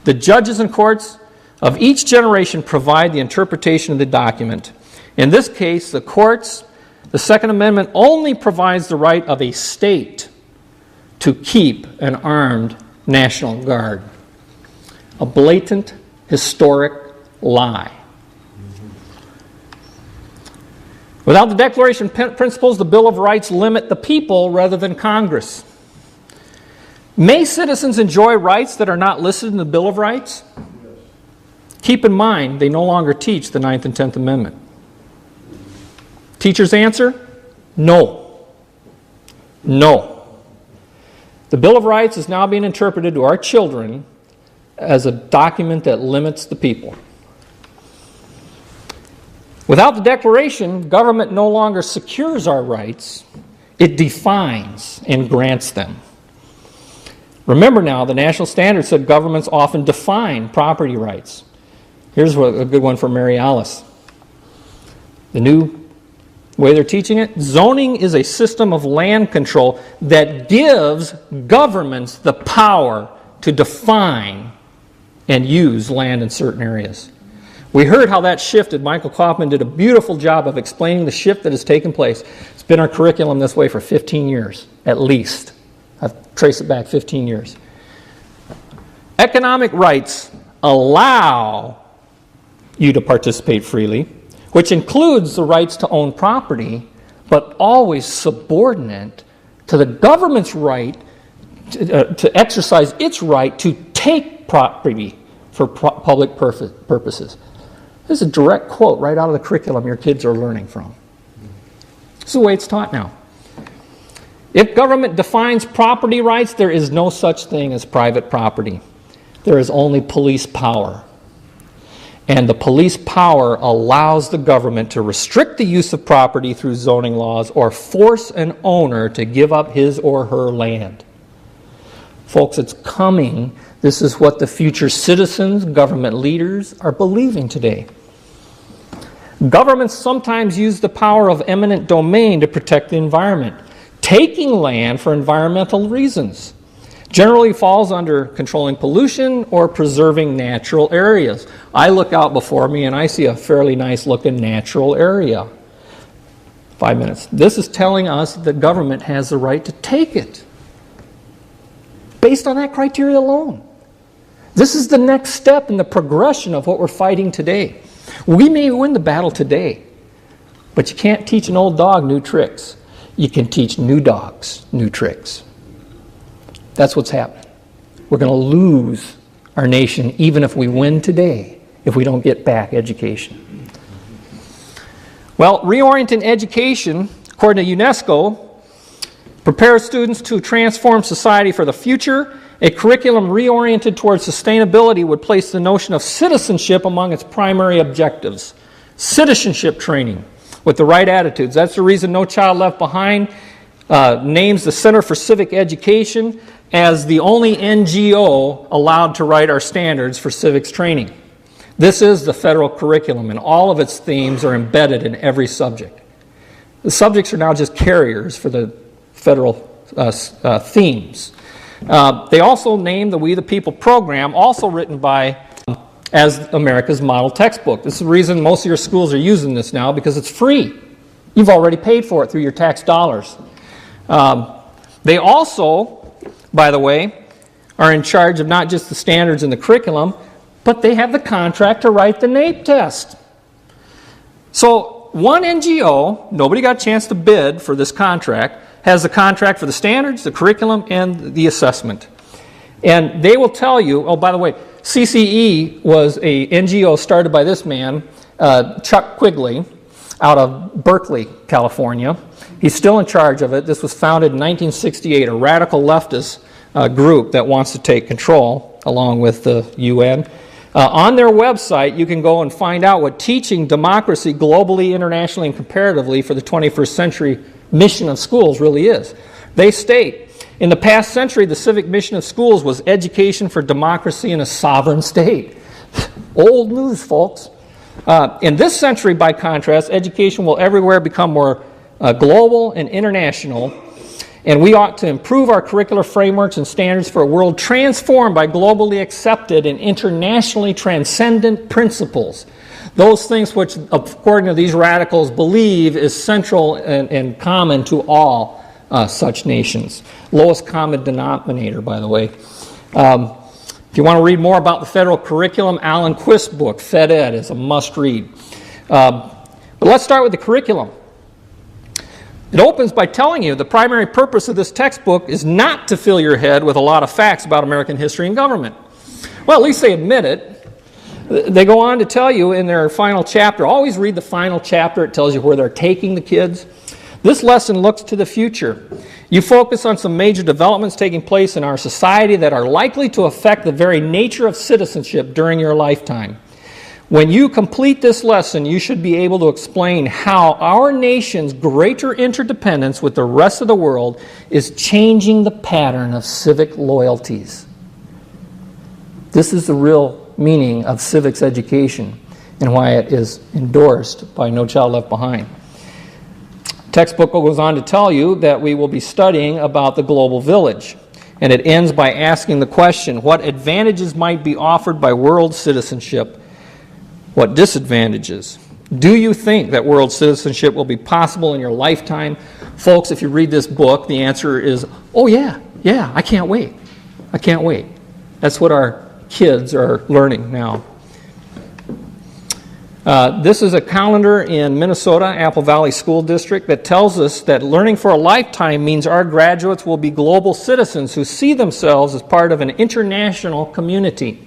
The judges and courts of each generation provide the interpretation of the document. In this case, the courts, the Second Amendment only provides the right of a state to keep an armed National Guard. A blatant, historic lie. Without the Declaration of Principles, the Bill of Rights limit the people rather than Congress. May citizens enjoy rights that are not listed in the Bill of Rights? Keep in mind, they no longer teach the 9th and 10th Amendment. Teacher's answer? No. No. The Bill of Rights is now being interpreted to our children as a document that limits the people. Without the Declaration, government no longer secures our rights, it defines and grants them. Remember now, the national standard said governments often define property rights. Here's a good one for Mary Alice. The new way they're teaching it, zoning is a system of land control that gives governments the power to define and use land in certain areas. We heard how that shifted. Michael Chapman did a beautiful job of explaining the shift that has taken place. It's been our curriculum this way for 15 years, at least. I've traced it back 15 years. Economic rights allow you to participate freely, which includes the rights to own property, but always subordinate to the government's right to exercise its right to take property for public purposes. This is a direct quote right out of the curriculum your kids are learning from. This is the way it's taught now. If government defines property rights, there is no such thing as private property. There is only police power. And the police power allows the government to restrict the use of property through zoning laws or force an owner to give up his or her land. Folks, it's coming. This is what the future citizens, government leaders are believing today. Governments sometimes use the power of eminent domain to protect the environment. Taking land for environmental reasons generally falls under controlling pollution or preserving natural areas. I look out before me and I see a fairly nice looking natural area. 5 minutes. This is telling us that government has the right to take it based on that criteria alone. This is the next step in the progression of what we're fighting today. We may win the battle today, but you can't teach an old dog new tricks. You can teach new dogs new tricks. That's what's happening. We're going to lose our nation even if we win today, if we don't get back education. Well, reorienting education, according to UNESCO, prepares students to transform society for the future. A curriculum reoriented towards sustainability would place the notion of citizenship among its primary objectives. Citizenship training with the right attitudes. That's the reason No Child Left Behind names the Center for Civic Education as the only NGO allowed to write our standards for civics training. This is the federal curriculum, and all of its themes are embedded in every subject. The subjects are now just carriers for the federal themes. They also named the We the People program, also written by as America's model textbook. This is the reason most of your schools are using this now, because it's free. You've already paid for it through your tax dollars. They also, by the way, are in charge of not just the standards and the curriculum, but they have the contract to write the NAEP test. So one NGO, nobody got a chance to bid for this contract, has the contract for the standards, the curriculum, and the assessment. And they will tell you, oh, by the way, CCE was a NGO started by this man, Chuck Quigley, out of Berkeley, California. He's still in charge of it. This was founded in 1968, a radical leftist group that wants to take control, along with the UN. On their website, you can go and find out what teaching democracy globally, internationally, and comparatively for the 21st century mission of schools really is. They state, in the past century, the civic mission of schools was education for democracy in a sovereign state. Old news, folks. In this century, by contrast, education will everywhere become more global and international, and we ought to improve our curricular frameworks and standards for a world transformed by globally accepted and internationally transcendent principles. Those things which, according to these radicals, believe is central and common to all such nations. Lowest common denominator, by the way. If you want to read more about the federal curriculum, Alan Quist's book, Fed Ed, is a must-read. But let's start with the curriculum. It opens by telling you the primary purpose of this textbook is not to fill your head with a lot of facts about American history and government. Well, at least they admit it. They go on to tell you in their final chapter, always read the final chapter, it tells you where they're taking the kids. This lesson looks to the future. You focus on some major developments taking place in our society that are likely to affect the very nature of citizenship during your lifetime. When you complete this lesson, you should be able to explain how our nation's greater interdependence with the rest of the world is changing the pattern of civic loyalties. This is the real meaning of civics education and why it is endorsed by No Child Left Behind. Textbook goes on to tell you that we will be studying about the global village, and it ends by asking the question, what advantages might be offered by world citizenship? What disadvantages? Do you think that world citizenship will be possible in your lifetime? Folks, if you read this book, the answer is, oh yeah, I can't wait. I can't wait. That's what our kids are learning now. This is a calendar in Minnesota, Apple Valley School District, that tells us that learning for a lifetime means our graduates will be global citizens who see themselves as part of an international community.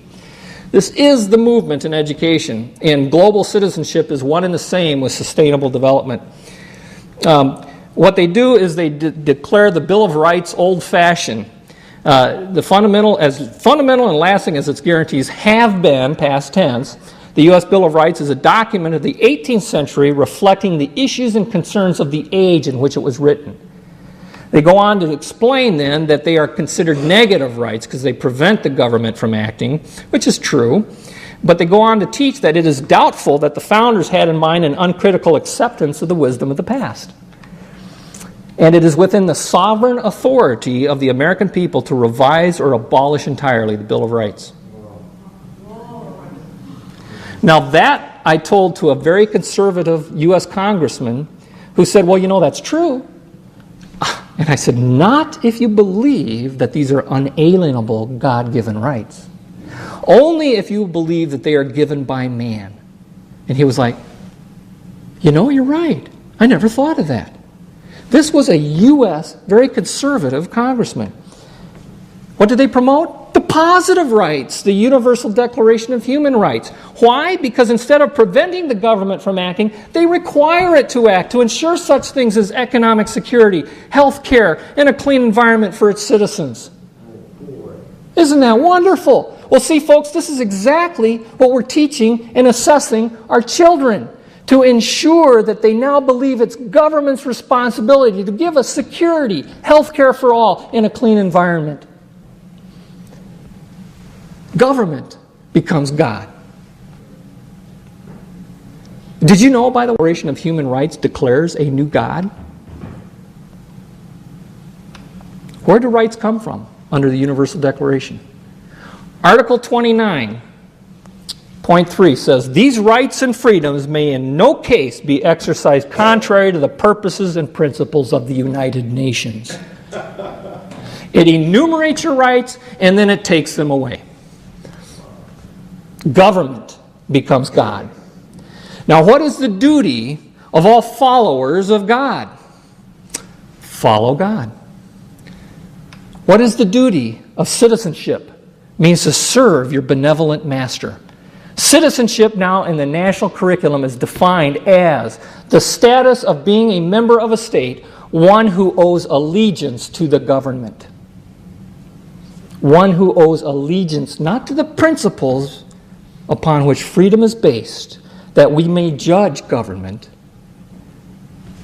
This is the movement in education, and global citizenship is one and the same with sustainable development. What they do is they declare the Bill of Rights old-fashioned. The fundamental and lasting as its guarantees have been, past tense, the U.S. Bill of Rights is a document of the 18th century reflecting the issues and concerns of the age in which it was written. They go on to explain then that they are considered negative rights because they prevent the government from acting, which is true. But they go on to teach that it is doubtful that the founders had in mind an uncritical acceptance of the wisdom of the past. And it is within the sovereign authority of the American people to revise or abolish entirely the Bill of Rights. Now that I told to a very conservative U.S. congressman who said, well, you know, that's true. And I said, not if you believe that these are unalienable God-given rights. Only if you believe that they are given by man. And he was like, you know, you're right. I never thought of that. This was a U.S. very conservative congressman. What did they promote? The positive rights, the Universal Declaration of Human Rights. Why? Because instead of preventing the government from acting, they require it to act to ensure such things as economic security, health care, and a clean environment for its citizens. Isn't that wonderful? Well, see, folks, this is exactly what we're teaching and assessing our children. to ensure that they now believe it's government's responsibility to give us security, health care for all, in a clean environment. Government becomes God. Did you know, by the way, the Declaration of Human Rights declares a new God? Where do rights come from under the Universal Declaration? Article 29.3 says, "These rights and freedoms may in no case be exercised contrary to the purposes and principles of the United Nations." It enumerates your rights and then it takes them away. Government becomes God. Now, what is the duty of all followers of God? Follow God. What is the duty of citizenship? It means to serve your benevolent master. Citizenship now in the national curriculum is defined as the status of being a member of a state, one who owes allegiance to the government. One who owes allegiance not to the principles upon which freedom is based, that we may judge government,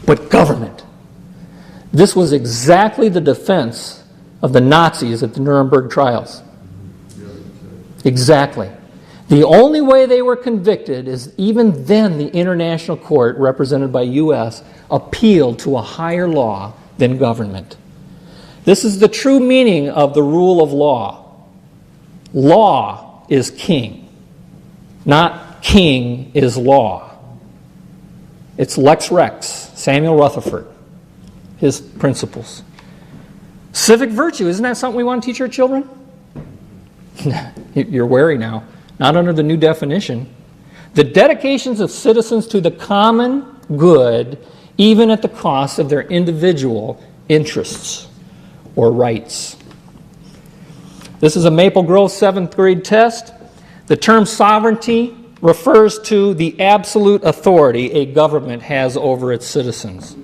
but government. This was exactly the defense of the Nazis at the Nuremberg trials. Exactly. The only way they were convicted is even then the international court, represented by U.S., appealed to a higher law than government. This is the true meaning of the rule of law. Law is king, not king is law. It's Lex Rex, Samuel Rutherford, his principles. Civic virtue, isn't that something we want to teach our children? You're wary now. Not under the new definition. The dedications of citizens to the common good, even at the cost of their individual interests or rights. This is a Maple Grove 7th grade test. The term sovereignty refers to the absolute authority a government has over its citizens.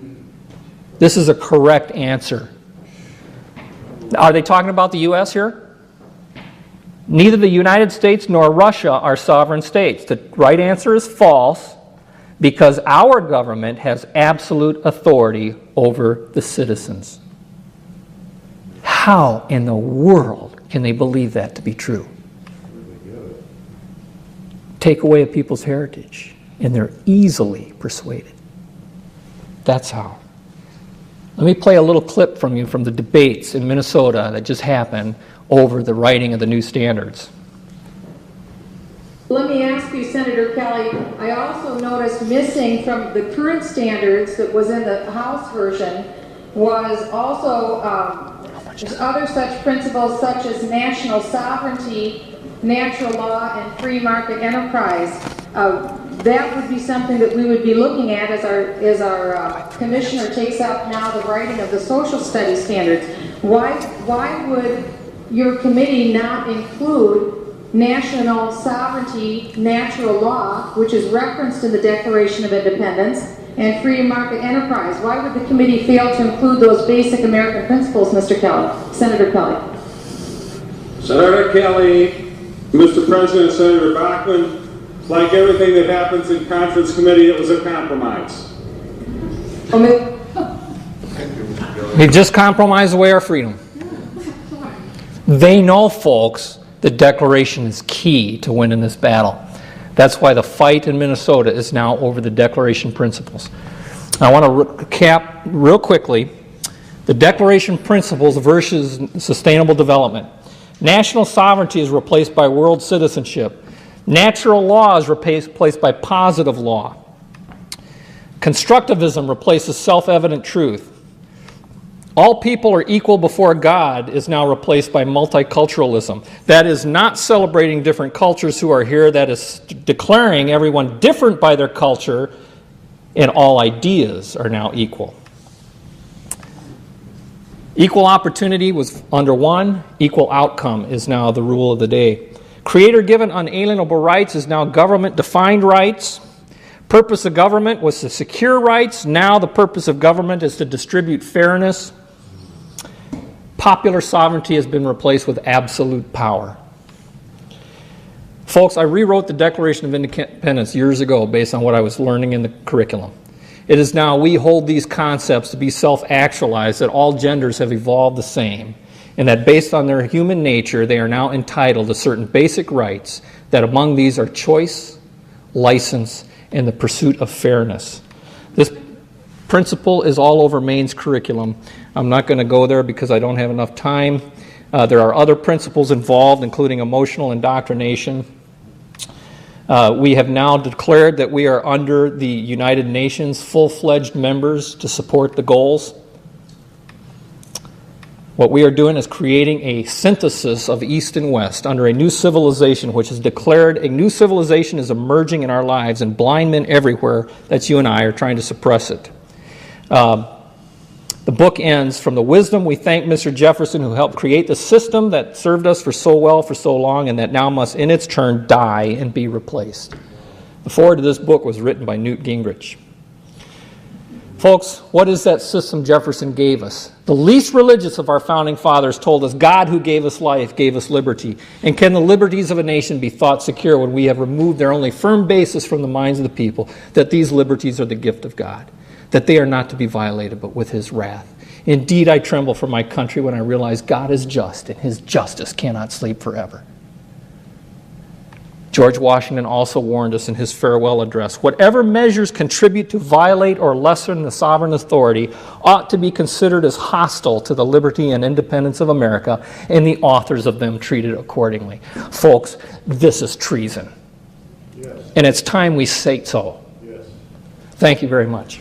This is a correct answer. Are they talking about the U.S. here? Neither the United States nor Russia are sovereign states. The right answer is false, because our government has absolute authority over the citizens. How in the world can they believe that to be true? Take away a people's heritage, and they're easily persuaded. That's how. Let me play a little clip from you from the debates in Minnesota that just happened over the writing of the new standards. Let me ask you, Senator Kelly, I also noticed missing from the current standards that was in the House version was also other such principles such as national sovereignty, natural law, and free market enterprise. That would be something that we would be looking at as our commissioner takes up now the writing of the social studies standards. Why would your committee not include national sovereignty, natural law, which is referenced in the Declaration of Independence, and free market enterprise? Why would the committee fail to include those basic American principles, Mr. Kelly? Senator Kelly. Senator Kelly, Mr. President, Senator Bachman, like everything that happens in conference committee, it was a compromise. They just compromised away our freedom. They know, folks, the Declaration is key to winning this battle. That's why the fight in Minnesota is now over the Declaration principles. I want to recap real quickly the Declaration principles versus sustainable development. National sovereignty is replaced by world citizenship. Natural law is replaced by positive law. Constructivism replaces self-evident truth. All people are equal before God is now replaced by multiculturalism. That is not celebrating different cultures who are here. That is declaring everyone different by their culture, and all ideas are now equal. Equal opportunity was under one. Equal outcome is now the rule of the day. Creator-given unalienable rights is now government-defined rights. Purpose of government was to secure rights. Now the purpose of government is to distribute fairness. Popular sovereignty has been replaced with absolute power. Folks, I rewrote the Declaration of Independence years ago based on what I was learning in the curriculum. It is now we hold these concepts to be self-actualized, that all genders have evolved the same, and that based on their human nature, they are now entitled to certain basic rights, that among these are choice, license, and the pursuit of fairness. This principle is all over Maine's curriculum. I'm not going to go there because I don't have enough time. There are other principles involved, including emotional indoctrination. We have now declared that we are under the United Nations full-fledged members to support the goals. What we are doing is creating a synthesis of East and West under a new civilization, which is declared a new civilization is emerging in our lives, and blind men everywhere, that's you and I, are trying to suppress it. The book ends, from the wisdom we thank Mr. Jefferson, who helped create the system that served us for so well for so long, and that now must in its turn die and be replaced. The foreword to this book was written by Newt Gingrich. Folks, what is that system Jefferson gave us? The least religious of our founding fathers told us God, who gave us life, gave us liberty. And can the liberties of a nation be thought secure when we have removed their only firm basis from the minds of the people, that these liberties are the gift of God, that they are not to be violated but with his wrath? Indeed, I tremble for my country when I realize God is just, and his justice cannot sleep forever. George Washington also warned us in his farewell address, whatever measures contribute to violate or lessen the sovereign authority ought to be considered as hostile to the liberty and independence of America, and the authors of them treated accordingly. Folks, this is treason. Yes. And it's time we say so. Yes. Thank you very much.